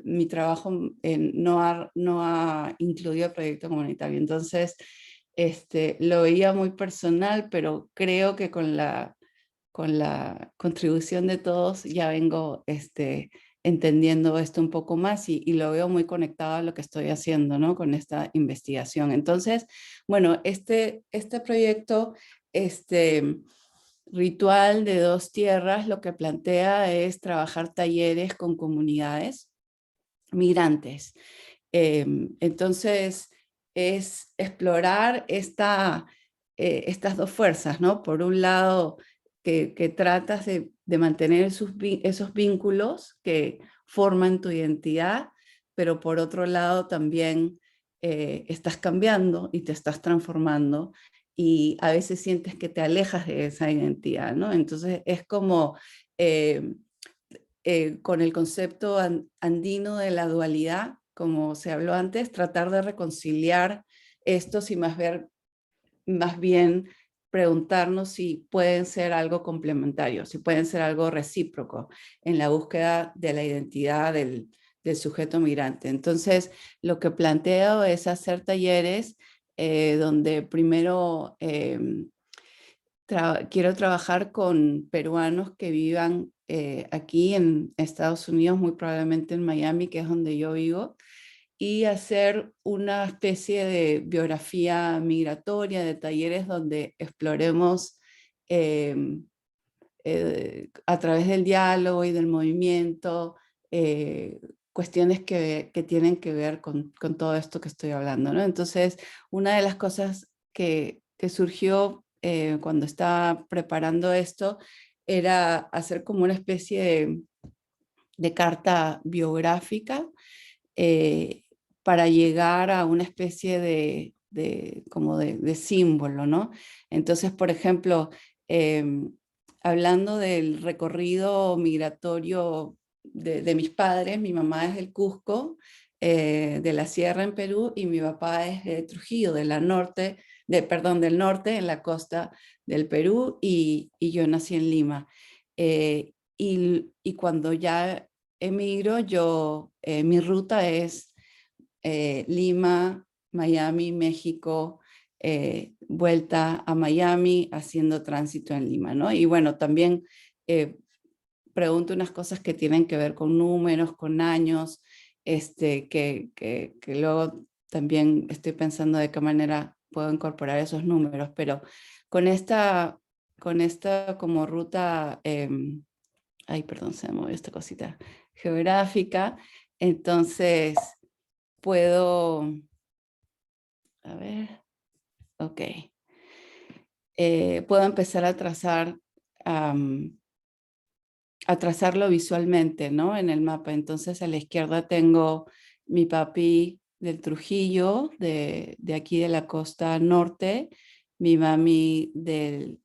Mi trabajo no ha incluido el proyecto comunitario. Entonces, lo veía muy personal, pero creo que con la contribución de todos ya vengo entendiendo esto un poco más, y lo veo muy conectado a lo que estoy haciendo, ¿no? Con esta investigación. Entonces, bueno, este proyecto, Ritual de Dos Tierras, lo que plantea es trabajar talleres con comunidades migrantes. Entonces, es explorar estas dos fuerzas, ¿no? Por un lado, que tratas de mantener esos vínculos que forman tu identidad, pero por otro lado también estás cambiando y te estás transformando, y a veces sientes que te alejas de esa identidad, ¿no? Entonces es como con el concepto andino de la dualidad, como se habló antes, tratar de reconciliar estos y más bien preguntarnos si pueden ser algo complementario, si pueden ser algo recíproco en la búsqueda de la identidad del sujeto migrante. Entonces, lo que planteo es hacer talleres donde primero quiero trabajar con peruanos que vivan aquí en Estados Unidos, muy probablemente en Miami, que es donde yo vivo, y hacer una especie de biografía migratoria, de talleres donde exploremos a través del diálogo y del movimiento cuestiones que tienen que ver con todo esto que estoy hablando, ¿no? Entonces, una de las cosas que surgió cuando estaba preparando esto era hacer como una especie de carta biográfica para llegar a una especie como de símbolo, ¿no? Entonces, por ejemplo, hablando del recorrido migratorio de mis padres, mi mamá es del Cusco, de la sierra en Perú, y mi papá es de Trujillo, del norte, en la costa del Perú, y yo nací en Lima. Y cuando ya emigro, mi ruta es Lima, Miami, México, vuelta a Miami, haciendo tránsito en Lima, ¿no? Y bueno, también pregunto unas cosas que tienen que ver con números, con años, que luego también estoy pensando de qué manera puedo incorporar esos números, pero con esta como ruta, ay, perdón, se me movió esta cosita, geográfica, entonces puedo, a ver, ok, puedo empezar a trazar, a trazarlo visualmente, ¿no? En el mapa. Entonces a la izquierda tengo mi papi del Trujillo, de aquí de la costa norte, mi mami del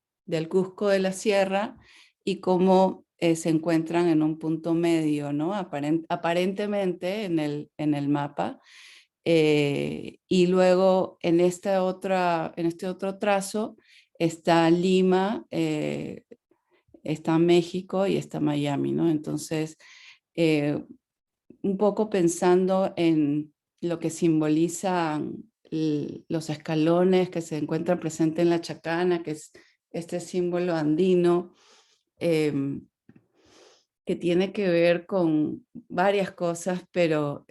Cusco de la sierra, y cómo se encuentran en un punto medio, ¿no? Aparentemente en el mapa. Y luego en este otro trazo está Lima, está México y está Miami, ¿no? Entonces, un poco pensando en lo que simbolizan los escalones que se encuentran presentes en la chacana, que es este símbolo andino, que tiene que ver con varias cosas, pero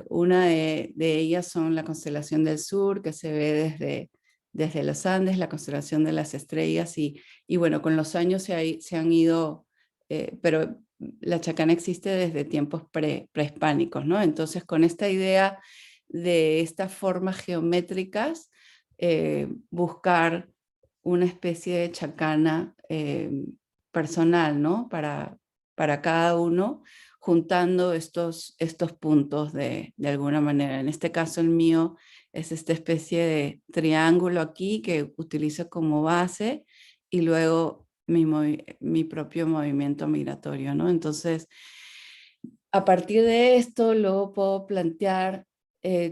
una de ellas son la constelación del sur, que se ve desde los Andes, la constelación de las estrellas, y bueno, con los años se han ido, pero la chacana existe desde tiempos prehispánicos, ¿no? Entonces, con esta idea de estas formas geométricas, buscar una especie de chacana personal, ¿no? Para cada uno, juntando estos puntos de alguna manera. En este caso el mío es esta especie de triángulo aquí que utilizo como base, y luego mi propio movimiento migratorio, ¿no? Entonces, a partir de esto, luego puedo plantear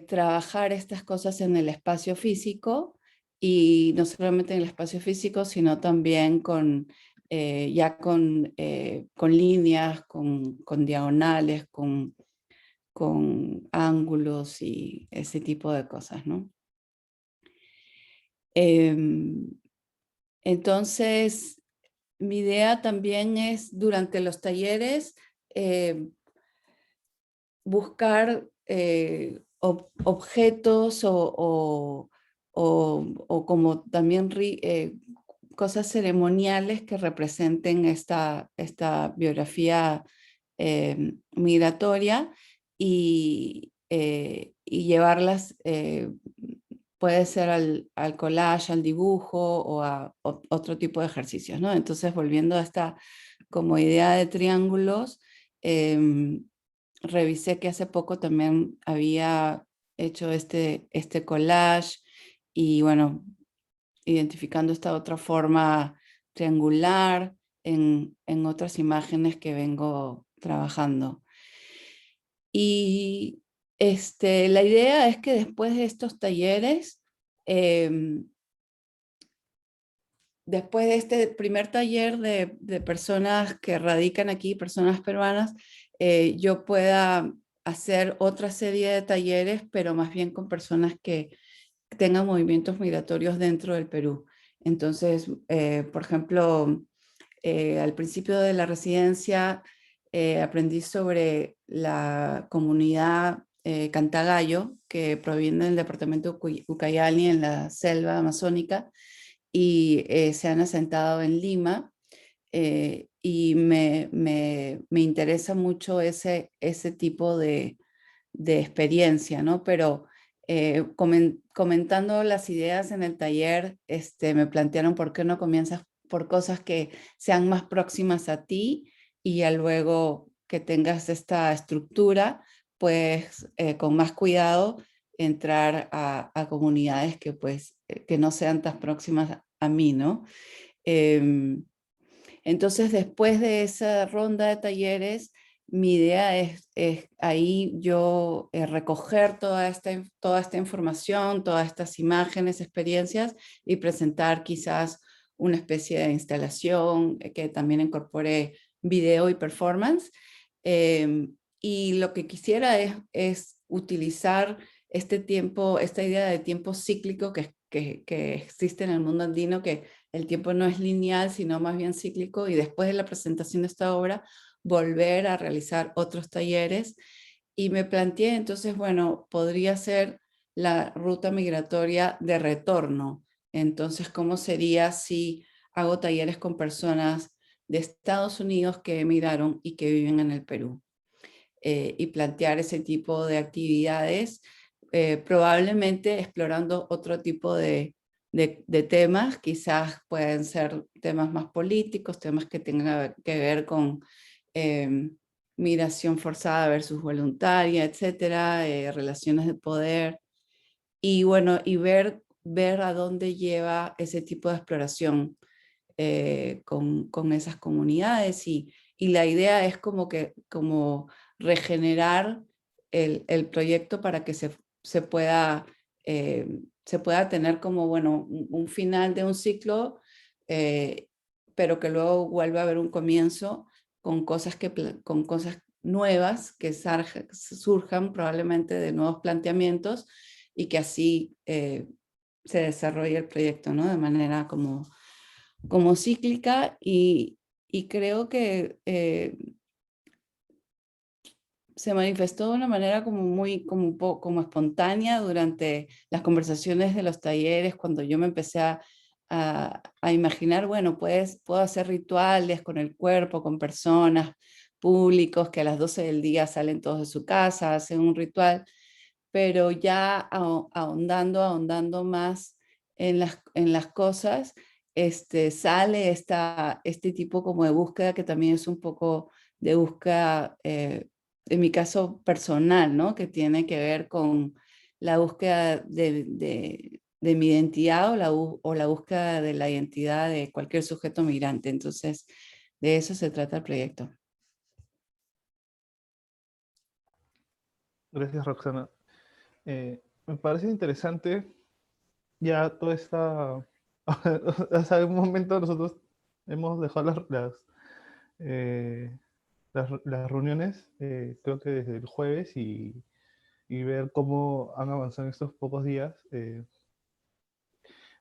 trabajar estas cosas en el espacio físico, y no solamente en el espacio físico, sino también con líneas, con diagonales, con ángulos y ese tipo de cosas, ¿no? Entonces, mi idea también es, durante los talleres, buscar objetos o como también cosas ceremoniales que representen esta biografía migratoria, y llevarlas, puede ser al collage, al dibujo o a otro tipo de ejercicios, ¿no? Entonces, volviendo a esta como idea de triángulos, revisé que hace poco también había hecho este collage, y bueno, identificando esta otra forma triangular en otras imágenes que vengo trabajando. Y la idea es que después de estos talleres, después de este primer taller de personas que radican aquí, personas peruanas, yo pueda hacer otra serie de talleres, pero más bien con personas que tengan movimientos migratorios dentro del Perú. Entonces, por ejemplo, al principio de la residencia aprendí sobre la comunidad Cantagallo, que proviene del departamento Ucayali en la selva amazónica, y se han asentado en Lima, y me interesa mucho ese tipo de experiencia, ¿no? Pero comentando las ideas en el taller, me plantearon por qué no comienzas por cosas que sean más próximas a ti y ya luego que tengas esta estructura, pues con más cuidado entrar a comunidades que pues que no sean tan próximas a mí, ¿no? Entonces, después de esa ronda de talleres, mi idea es ahí yo recoger toda esta información, todas estas imágenes, experiencias y presentar quizás una especie de instalación que también incorpore video y performance. Y lo que quisiera es utilizar este tiempo, esta idea de tiempo cíclico que existe en el mundo andino, que el tiempo no es lineal, sino más bien cíclico, y después de la presentación de esta obra, volver a realizar otros talleres. Y me planteé entonces, bueno, podría ser la ruta migratoria de retorno. Entonces, ¿cómo sería si hago talleres con personas de Estados Unidos que emigraron y que viven en el Perú? Y plantear ese tipo de actividades, probablemente explorando otro tipo de temas, quizás pueden ser temas más políticos, temas que tengan que ver con migración forzada versus voluntaria, etcétera, relaciones de poder, y bueno, y ver a dónde lleva ese tipo de exploración con esas comunidades, y la idea es como regenerar el proyecto para que se pueda tener como, bueno, un final de un ciclo, pero que luego vuelva a haber un comienzo con cosas nuevas que surjan probablemente de nuevos planteamientos, y que así se desarrolle el proyecto, ¿no? De manera como cíclica, y creo que se manifestó de una manera como muy como espontánea durante las conversaciones de los talleres, cuando yo me empecé a imaginar, bueno, puedo hacer rituales con el cuerpo, con personas, públicos que a las 12 del día salen todos de su casa, hacen un ritual, pero ya ahondando más en las cosas, sale este tipo como de búsqueda, que también es un poco de búsqueda, en mi caso personal, ¿no? Que tiene que ver con la búsqueda de mi identidad, o la búsqueda de la identidad de cualquier sujeto migrante. Entonces, de eso se trata el proyecto. Gracias, Roxana. Me parece interesante ya toda esta... Hace un momento nosotros hemos dejado eh, las reuniones, creo que desde el jueves, y ver cómo han avanzado en estos pocos días.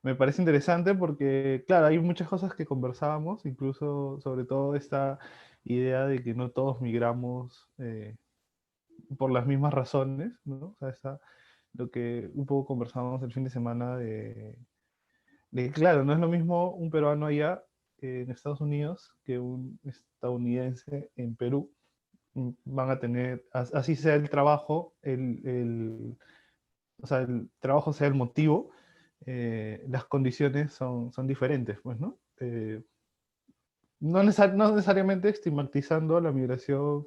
Me parece interesante porque, claro, hay muchas cosas que conversábamos, incluso sobre todo esta idea de que no todos migramos por las mismas razones, ¿no? O sea, lo que un poco conversábamos el fin de semana claro, no es lo mismo un peruano allá en Estados Unidos que un estadounidense en Perú. Van a tener, así sea el trabajo, o sea, el trabajo sea el motivo, las condiciones son diferentes, pues, ¿no? No necesariamente estigmatizando la migración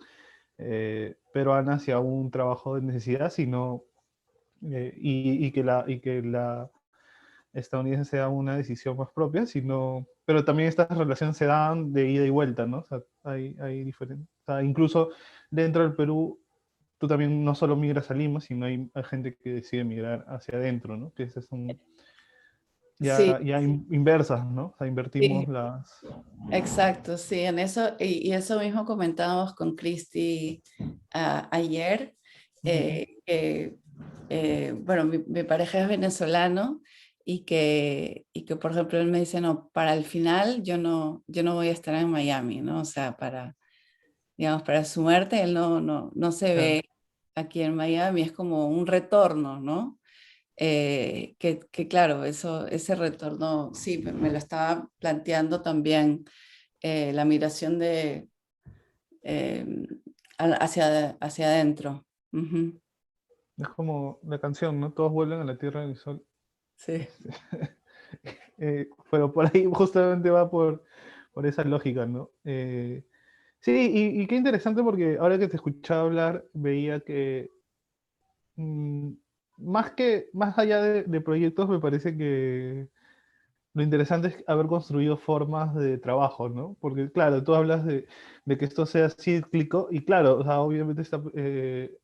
peruana hacia un trabajo de necesidad, sino y que estadounidense sea una decisión más propia, sino, pero también estas relaciones se dan de ida y vuelta, ¿no? O sea, hay diferentes, o sea, incluso dentro del Perú, tú también no solo migras a Lima, sino hay gente que decide migrar hacia adentro, ¿no? Que esas son Sí, inversas, ¿no? O sea, sí, invertimos las... exacto, sí, en eso, y eso mismo comentábamos con Cristi ayer, que, bueno, mi pareja es venezolano y que, por ejemplo, él me dice, no, para el final yo no voy a estar en Miami, ¿no? O sea, digamos, para su muerte él no se Claro. ve aquí en Miami, es como un retorno, ¿no? Que claro, ese retorno, sí, me lo estaba planteando también, la migración eh, hacia adentro. Ujú, Es como la canción, ¿no? Todos vuelven a la Tierra del Sol. sí. Pero por ahí justamente va por esa lógica, ¿no? Sí, y qué interesante porque ahora que te escuchaba hablar, veía que mm, más allá de proyectos, me parece que lo interesante es haber construido formas de trabajo, ¿no? Porque, claro, tú hablas de que esto sea cíclico y, claro, o sea, obviamente está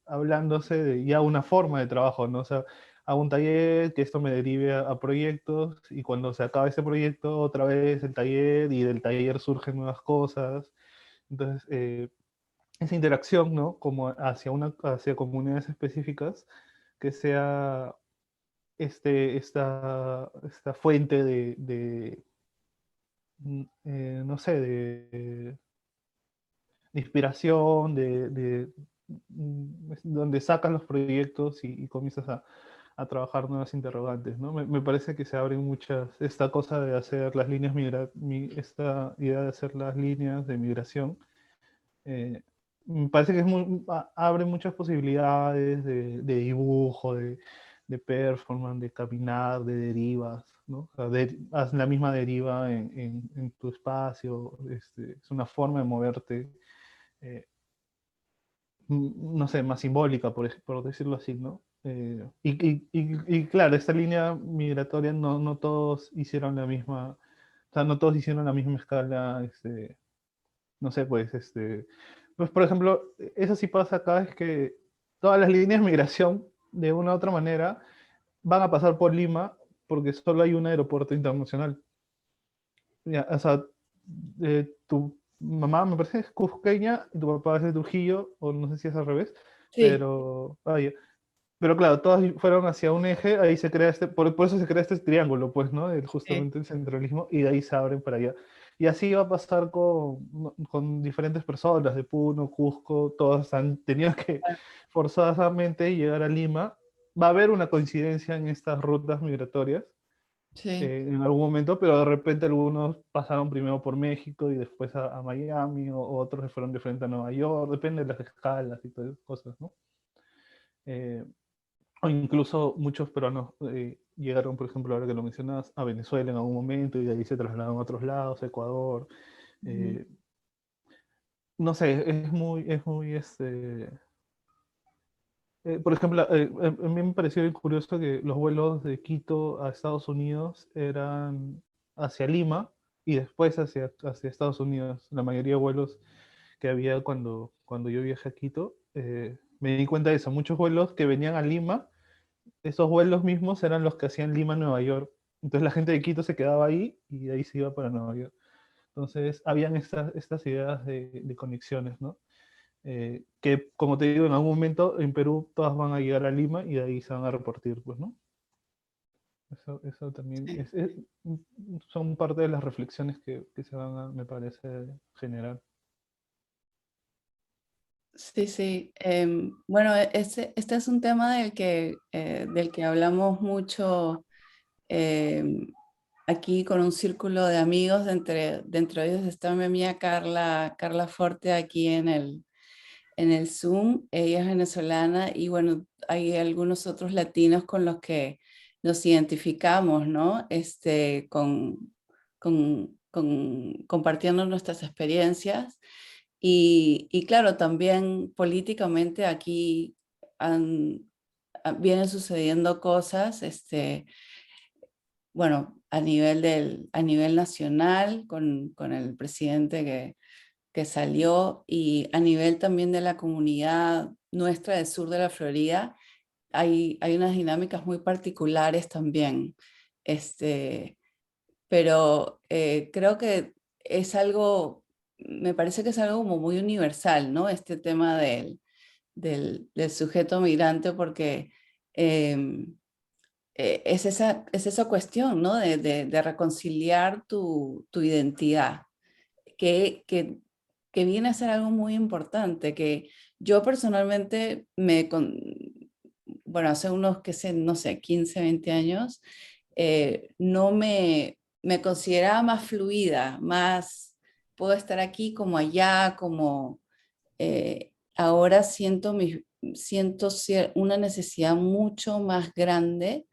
hablándose de ya una forma de trabajo, ¿no? O sea, hago un taller, que esto me derive a proyectos y cuando se acaba ese proyecto, otra vez el taller y del taller surgen nuevas cosas. Entonces, esa interacción, ¿no? Como hacia comunidades específicas, que sea esta fuente no sé, de inspiración, donde sacas los proyectos y comienzas a trabajar nuevas interrogantes, ¿no? Me parece que se abren esta cosa de hacer las líneas, esta idea de hacer las líneas de migración, me parece que abre muchas posibilidades de dibujo, de performance, de caminar, de derivas, ¿no? O sea, haz la misma deriva en tu espacio, es una forma de moverte, eh, no sé, más simbólica, por decirlo así, ¿no? Y claro, esta línea migratoria no todos hicieron la misma, o sea, no todos hicieron la misma escala, no sé, pues por ejemplo, eso sí pasa acá, es que todas las líneas de migración, de una u otra manera, van a pasar por Lima porque solo hay un aeropuerto internacional. Ya, o sea, tu mamá me parece que es cusqueña y tu papá es de Trujillo, o no sé si es al revés, Sí, vaya. Pero claro, todas fueron hacia un eje, ahí se crea por eso se crea este triángulo, pues, ¿no? sí. Justamente el centralismo, y de ahí se abren para allá. Y así va a pasar con diferentes personas de Puno, Cusco, todas han tenido que forzadamente llegar a Lima. Va a haber una coincidencia en estas rutas migratorias Sí. en algún momento, pero de repente algunos pasaron primero por México y después a Miami, o otros se fueron de frente a Nueva York, depende de las escalas y todas esas cosas, ¿no? Eh, o incluso muchos peruanos llegaron, por ejemplo, ahora que lo mencionas, a Venezuela en algún momento y de ahí se trasladaron a otros lados, Ecuador. Ujú. eh, no sé, por ejemplo, a mí me pareció bien curioso que los vuelos de Quito a Estados Unidos eran hacia Lima y después hacia Estados Unidos. La mayoría de vuelos que había cuando yo viajé a Quito, me di cuenta de eso. Muchos vuelos que venían a Lima, esos vuelos mismos eran los que hacían Lima-Nueva York. Entonces la gente de Quito se quedaba ahí y de ahí se iba para Nueva York. Entonces habían estas ideas de conexiones, ¿no? Que, como te digo, en algún momento en Perú todas van a llegar a Lima y de ahí se van a repartir, pues, ¿no? Eso también Sí. son parte de las reflexiones que se van a, me parece, generar. Sí, sí. Bueno, este es un tema del que hablamos mucho, aquí con un círculo de amigos, dentro de ellos está mi amiga Carla Forte aquí en el Zoom. Ella es venezolana y bueno, hay algunos otros latinos con los que nos identificamos, ¿no? Compartiendo nuestras experiencias. Y claro, también políticamente aquí vienen sucediendo cosas, bueno, a nivel nacional, con el presidente que salió, y a nivel también de la comunidad nuestra del sur de la Florida, hay unas dinámicas muy particulares también. Pero creo que es algo, me parece que es algo como muy universal, ¿no? Este tema del sujeto migrante, porque es esa cuestión, ¿no? De reconciliar tu identidad, que, que, que viene a ser algo muy importante, que yo personalmente bueno, hace unos, que sé, no sé, 15, 20 años, no me consideraba más fluida, más puedo estar aquí como allá, como ahora siento una necesidad mucho más grande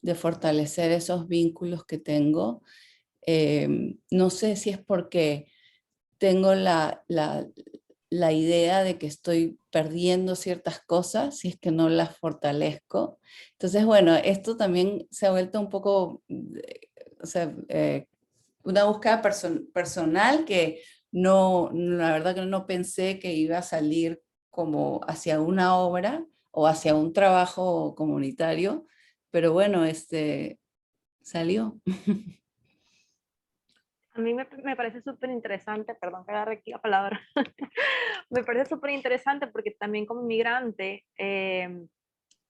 de fortalecer esos vínculos que tengo. No sé si es porque tengo la idea de que estoy perdiendo ciertas cosas si es que no las fortalezco. Entonces, bueno, esto también se ha vuelto un poco, o sea, una búsqueda personal que la verdad que no pensé que iba a salir como hacia una obra o hacia un trabajo comunitario, pero bueno, salió. A mí me parece súper interesante, perdón que agarre aquí la palabra, me parece súper interesante porque también como inmigrante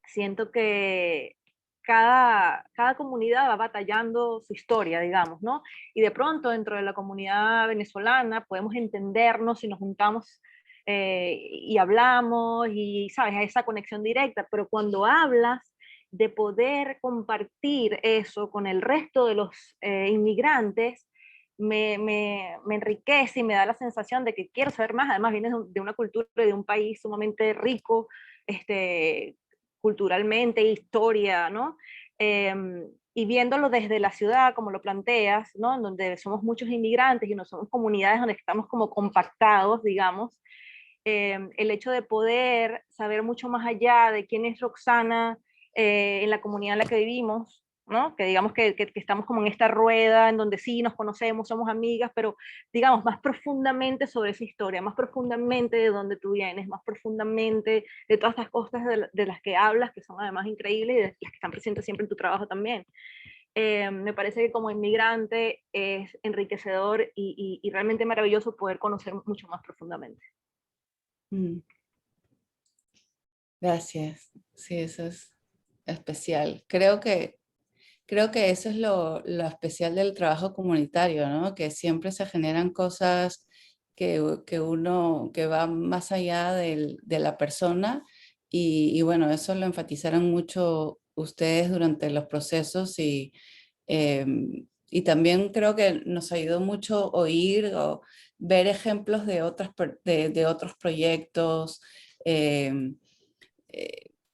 siento que cada comunidad va batallando su historia, digamos, ¿no? Y de pronto dentro de la comunidad venezolana podemos entendernos si nos juntamos y hablamos y, ¿sabes?, a esa conexión directa, pero cuando hablas de poder compartir eso con el resto de los inmigrantes, me enriquece y me da la sensación de que quiero saber más. Además, vienes de una cultura y de un país sumamente rico, culturalmente, historia, ¿no? Y viéndolo desde la ciudad, como lo planteas, ¿no? En donde somos muchos inmigrantes y no somos comunidades donde estamos como compactados, digamos, el hecho de poder saber mucho más allá de quién es Roxana en la comunidad en la que vivimos, ¿no? Que digamos que estamos como en esta rueda en donde sí nos conocemos, somos amigas, pero digamos más profundamente sobre esa historia, más profundamente de dónde tú vienes, más profundamente de todas estas cosas de las que hablas, que son además increíbles y de las que están presentes siempre en tu trabajo también. Me parece que como inmigrante es enriquecedor y realmente maravilloso poder conocer mucho más profundamente. Gracias. Sí, eso es especial. Creo que eso es lo especial del trabajo comunitario, ¿no? Que siempre se generan cosas que va más allá de la persona y bueno, eso lo enfatizaron mucho ustedes durante los procesos y también creo que nos ayudó mucho oír o ver ejemplos de otros proyectos.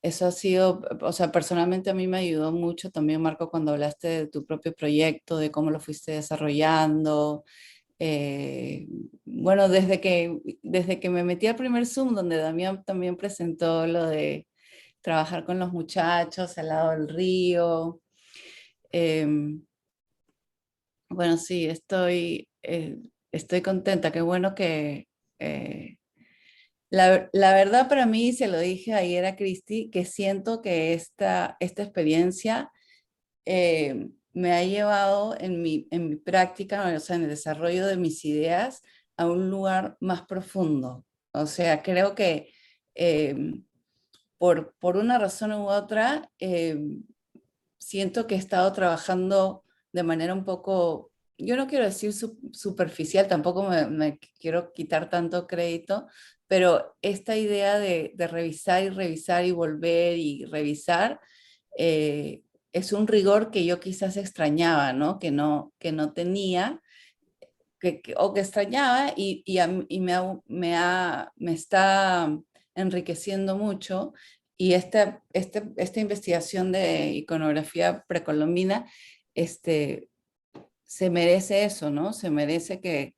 Eso ha sido, o sea, personalmente a mí me ayudó mucho también, Marco, cuando hablaste de tu propio proyecto, de cómo lo fuiste desarrollando. Bueno, desde que me metí al primer Zoom, donde Damián también presentó lo de trabajar con los muchachos al lado del río. Bueno, sí, estoy contenta, qué bueno que... la verdad para mí, se lo dije ayer a Cristi, que siento que esta experiencia me ha llevado en mi práctica, o sea, en el desarrollo de mis ideas, a un lugar más profundo. O sea, creo que por una razón u otra, siento que he estado trabajando de manera un poco, yo no quiero decir superficial, tampoco me quiero quitar tanto crédito, pero esta idea de revisar y revisar y volver y revisar es un rigor que yo quizás extrañaba, ¿no? Que no tenía, o que extrañaba y me está enriqueciendo mucho. Y esta investigación de iconografía precolombina se merece eso, ¿no? Se merece que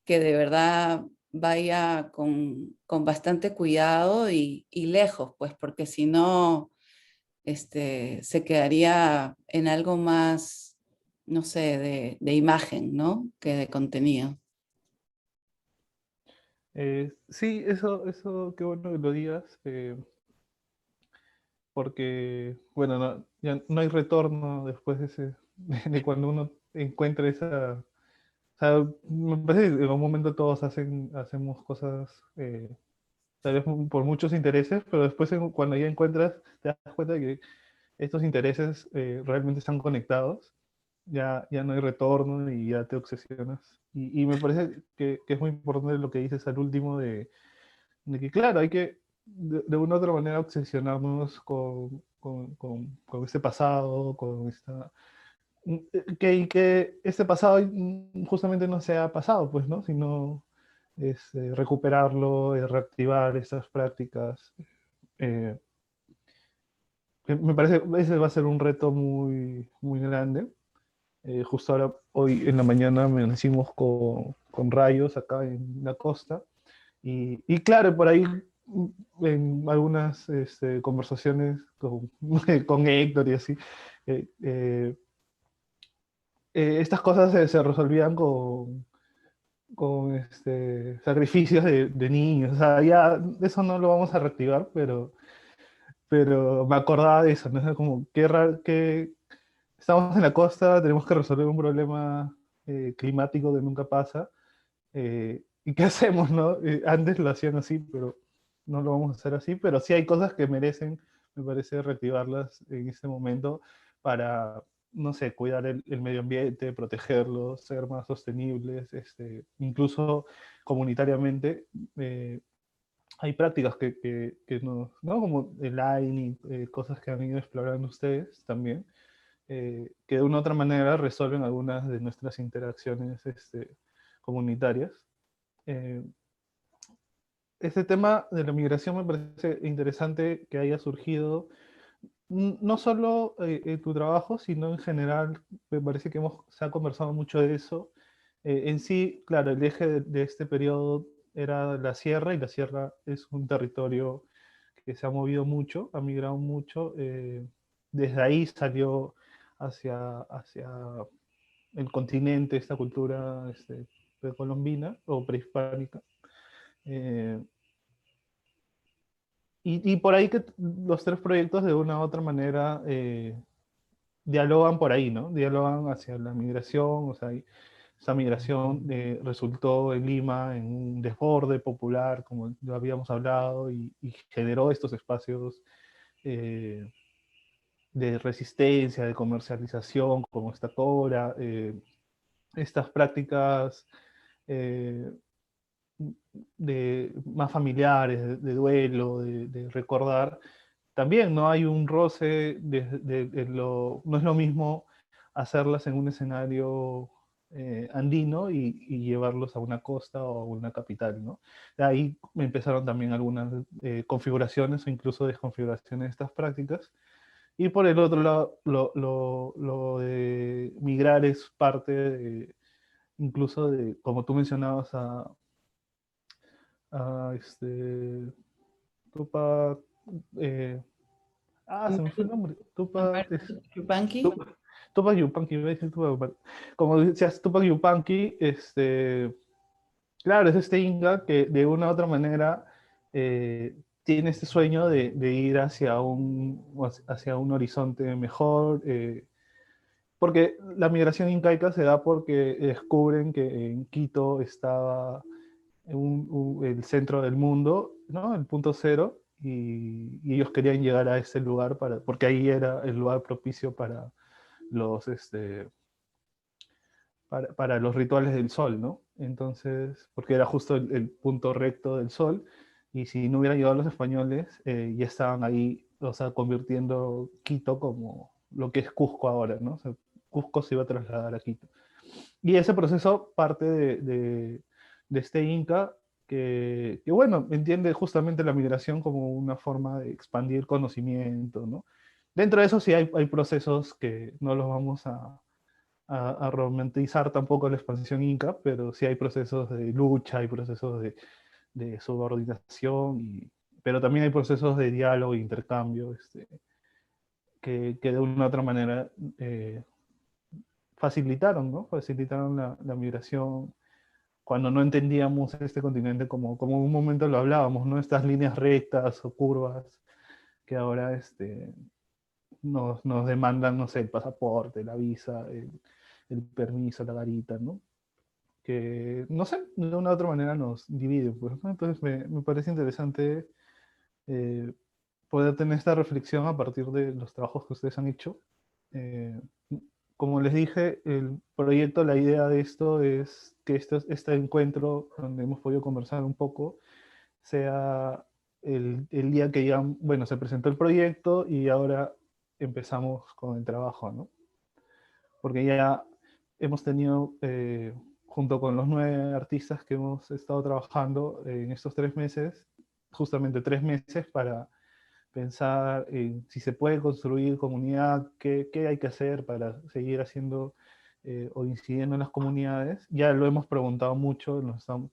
de verdad vaya con bastante cuidado y lejos, pues, porque si no, se quedaría en algo más no sé, de imagen, ¿no? Que de contenido. Sí, eso, qué bueno que lo digas, porque, bueno, ya no hay retorno después de de cuando uno encuentra esa. O sea, me parece que en un momento todos hacemos cosas, tal vez por muchos intereses, pero después cuando ya encuentras, te das cuenta de que estos intereses realmente están conectados, ya no hay retorno y ya te obsesionas. Y me parece que es muy importante lo que dices al último de que, claro, hay que de una u otra manera obsesionarnos con este pasado, con esta. Y que este pasado justamente no sea pasado, pues, ¿no? Sino recuperarlo, reactivar estas prácticas. eh, Me parece que ese va a ser un reto muy grande. Justo ahora, hoy en la mañana, me hicimos con rayos acá en la costa. Y claro, por ahí en algunas conversaciones con Héctor y así, eh, eh, estas cosas se resolvían con sacrificios de niños. O sea, ya eso no lo vamos a reactivar, pero me acordaba de eso, ¿no? O sea, como qué raro, que estamos en la costa, tenemos que resolver un problema climático que nunca pasa. ¿Y qué hacemos, no? Antes lo hacían así, pero no lo vamos a hacer así. Pero sí hay cosas que merecen, me parece, reactivarlas en este momento para, no sé, cuidar el medio ambiente, protegerlo, ser más sostenibles, incluso comunitariamente. Hay prácticas que ¿no? Como el line y cosas que han ido explorando ustedes también, que de una u otra manera resuelven algunas de nuestras interacciones comunitarias. Eh, este tema de la migración me parece interesante que haya surgido, no solo en tu trabajo, sino en general, me parece que se ha conversado mucho de eso. En sí, claro, el eje de este periodo era la sierra, y la sierra es un territorio que se ha movido mucho, ha migrado mucho. Desde ahí salió hacia el continente esta cultura precolombina o prehispánica. Eh, y por ahí que los tres proyectos de una u otra manera dialogan por ahí, ¿no? Dialogan hacia la migración, o sea, esa migración resultó en Lima en un desborde popular, como lo habíamos hablado, y generó estos espacios eh, de resistencia, de comercialización, como esta cobra, estas prácticas eh, más familiares, de duelo, de recordar. También no hay un roce no es lo mismo hacerlas en un escenario andino y llevarlos a una costa o a una capital, ¿no? De ahí empezaron también algunas configuraciones o incluso desconfiguraciones de estas prácticas. Y por el otro lado, lo de migrar es parte incluso de, como tú mencionabas, a Tupac, eh, se me fue el nombre. Tupac, Yupanqui. Tupac Yupanqui, iba a decir Tupac Yupanqui. Como decías, Tupac Yupanqui, claro, es este Inca que de una u otra manera tiene este sueño de ir hacia un horizonte mejor, porque la migración incaica se da porque descubren que en Quito estaba el centro del mundo, ¿no? El punto cero, y ellos querían llegar a ese lugar porque ahí era el lugar propicio para los, para los rituales del sol, ¿no? Entonces, porque era justo el punto recto del sol, y si no hubieran llegado los españoles, ya estaban ahí, o sea, convirtiendo Quito como lo que es Cusco ahora, ¿no? O sea, Cusco se iba a trasladar a Quito. Y ese proceso parte de este Inca que, bueno, entiende justamente la migración como una forma de expandir conocimiento, ¿no? Dentro de eso sí hay procesos que no los vamos a romantizar tampoco la expansión Inca, pero sí hay procesos de lucha, hay procesos de subordinación, pero también hay procesos de diálogo e intercambio que de una u otra manera facilitaron, ¿no? Facilitaron la migración cuando no entendíamos este continente como en un momento lo hablábamos, ¿no? Estas líneas rectas o curvas que ahora nos demandan, no sé, el pasaporte, la visa, el permiso, la garita, ¿no? Que, no sé, de una u otra manera nos divide, pues, ¿no? Entonces me parece interesante eh, poder tener esta reflexión a partir de los trabajos que ustedes han hecho. Eh, Como les dije, el proyecto, la idea de esto es que este encuentro donde hemos podido conversar un poco sea el día que ya, bueno, se presentó el proyecto y ahora empezamos con el trabajo, ¿no? Porque ya hemos tenido, junto con los 9 artistas que hemos estado trabajando en estos 3 meses, justamente 3 meses para pensar en si se puede construir comunidad, qué hay que hacer para seguir haciendo o incidiendo en las comunidades. Ya lo hemos preguntado mucho,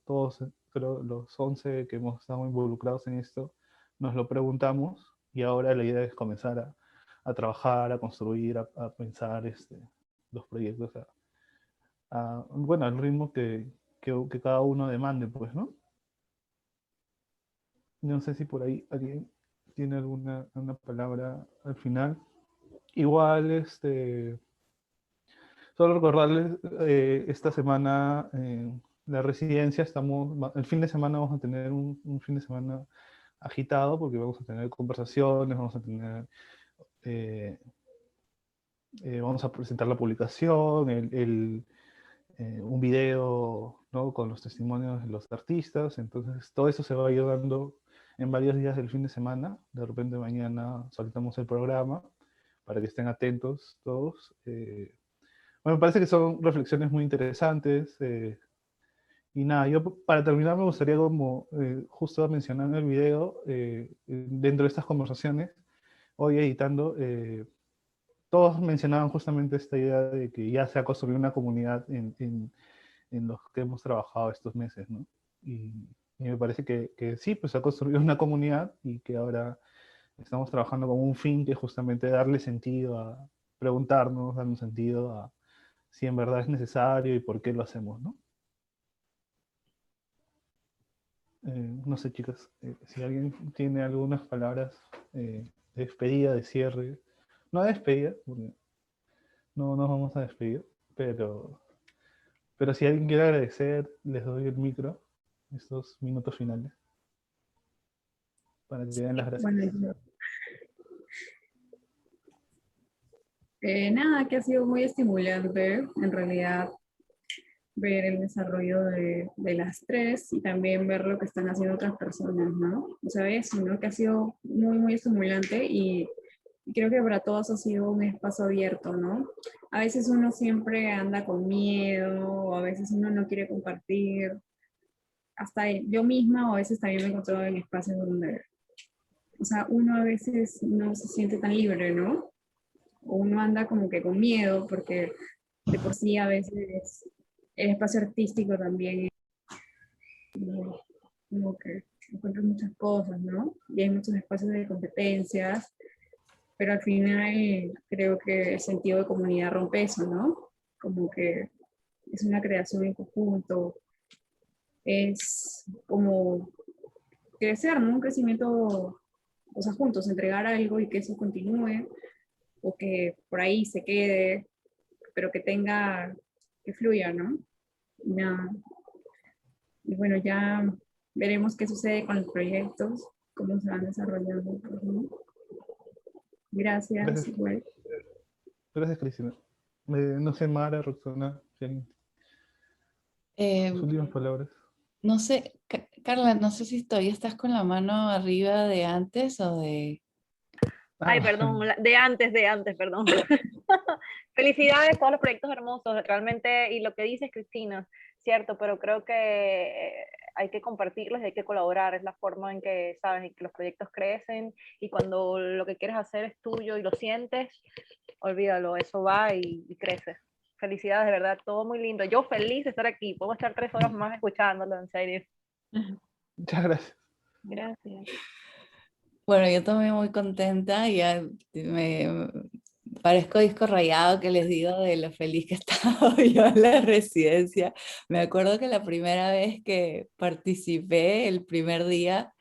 todos, creo, los 11 que hemos estado involucrados en esto, nos lo preguntamos y ahora la idea es comenzar a trabajar, a construir, a pensar los proyectos, bueno, al ritmo que cada uno demande, pues, ¿no? No sé si por ahí alguien tiene una palabra al final. Igual, solo recordarles, esta semana la residencia, el fin de semana vamos a tener un fin de semana agitado porque vamos a tener conversaciones, eh, vamos a presentar la publicación, un video, ¿no? Con los testimonios de los artistas. Entonces todo eso se va a ir dando en varios días del fin de semana. De repente mañana soltamos el programa para que estén atentos todos. Bueno, me parece que son reflexiones muy interesantes. Y nada, yo para terminar me gustaría como justo mencionar en el video, dentro de estas conversaciones, hoy editando, todos mencionaban justamente esta idea de que ya se ha construido una comunidad en los que hemos trabajado estos meses, ¿no? Y, y me parece que sí, pues se ha construido una comunidad y que ahora estamos trabajando con un fin que es justamente darle sentido a preguntarnos, darle sentido a si en verdad es necesario y por qué lo hacemos, ¿no? No sé, chicas, si alguien tiene algunas palabras de despedida, de cierre, no de despedida, porque no nos vamos a despedir, pero si alguien quiere agradecer, les doy el micro, estos minutos finales, para que den las gracias. Bueno, nada, que ha sido muy estimulante, en realidad, ver el desarrollo de las tres y también ver lo que están haciendo otras personas, ¿no? O sea, eso, ¿no? Que ha sido muy, muy estimulante y creo que para todos ha sido un espacio abierto, ¿no? A veces uno siempre anda con miedo, o a veces uno no quiere compartir. Hasta yo misma, o a veces también me he encontrado en espacios donde, o sea, uno a veces no se siente tan libre, ¿no? O uno anda como que con miedo, porque de por sí a veces el espacio artístico también como que encuentras muchas cosas, ¿no? Y hay muchos espacios de competencias, pero al final creo que el sentido de comunidad rompe eso, ¿no? Como que es una creación en conjunto, es como crecer, ¿no? Un crecimiento, o sea, juntos, entregar algo y que eso continúe, o que por ahí se quede, pero que tenga, que fluya, ¿no? Nada. Y bueno, ya veremos qué sucede con los proyectos, cómo se van desarrollando, ¿no? Gracias, Gracias, güey. gracias, Cristina. No sé, Mara, Roxana, si alguien- sus últimas palabras. No sé, Carla, no sé si todavía estás con la mano arriba de antes o de... Ay, Ah, perdón, de antes, perdón. Felicidades, todos los proyectos hermosos, realmente, y lo que dices, Cristina, cierto, pero creo que hay que compartirlos y hay que colaborar, es la forma en que, sabes, en que los proyectos crecen y cuando lo que quieres hacer es tuyo y lo sientes, olvídalo, eso va y crece. Felicidades, de verdad, todo muy lindo. Yo feliz de estar aquí, puedo estar 3 horas más escuchándolo, en serio. muchas gracias. Gracias. Bueno, yo también muy contenta, ya parezco disco rayado que les digo de lo feliz que estaba yo en la residencia. Me acuerdo que la primera vez que participé, el primer día,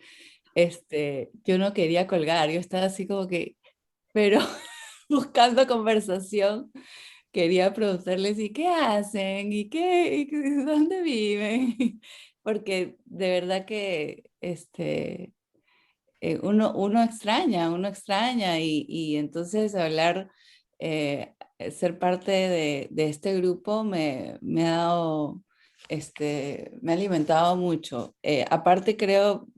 yo no quería colgar, yo estaba así como que, pero buscando conversación, quería preguntarles, ¿y qué hacen? ¿Dónde viven? Porque de verdad que uno extraña y entonces hablar, ser parte de este grupo me ha dado, me ha alimentado mucho. Aparte creo,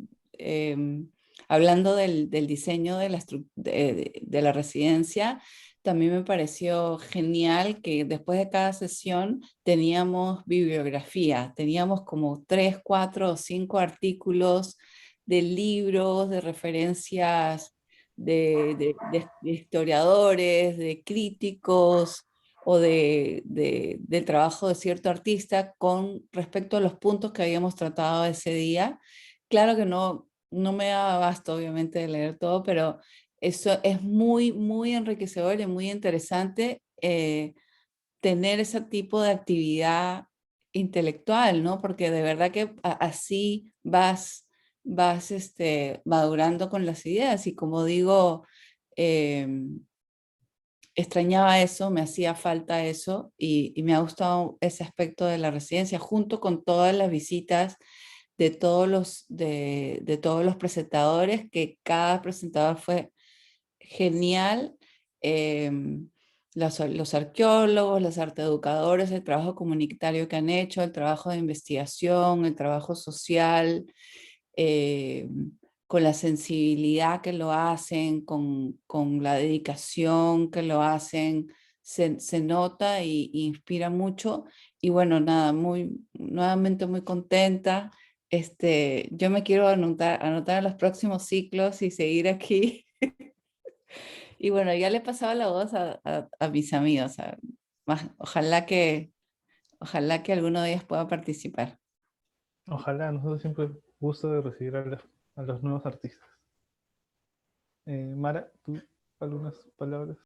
hablando del diseño de la residencia, también me pareció genial que después de cada sesión teníamos bibliografía, teníamos como 3, 4 o 5 artículos de libros, de referencias de historiadores, de críticos o del trabajo de cierto artista con respecto a los puntos que habíamos tratado ese día. Claro que no me daba abasto, obviamente, de leer todo, pero eso es muy, muy enriquecedor y muy interesante tener ese tipo de actividad intelectual, ¿no? Porque de verdad que así vas madurando con las ideas y como digo, extrañaba eso, me hacía falta eso y me ha gustado ese aspecto de la residencia junto con todas las visitas de todos los presentadores, que cada presentador fue genial. Los arqueólogos, los arteeducadores, el trabajo comunitario que han hecho, el trabajo de investigación, el trabajo social, eh, con la sensibilidad que lo hacen, con la dedicación que lo hacen, se nota y inspira mucho. Y bueno, nada, nuevamente muy contenta. Yo me quiero anotar en los próximos ciclos y seguir aquí. Y bueno, ya le he pasado la voz a mis amigos. Ojalá que alguno de ellos pueda participar. Ojalá, nosotros siempre gusto de recibir a los nuevos artistas. Mara, ¿tú algunas palabras?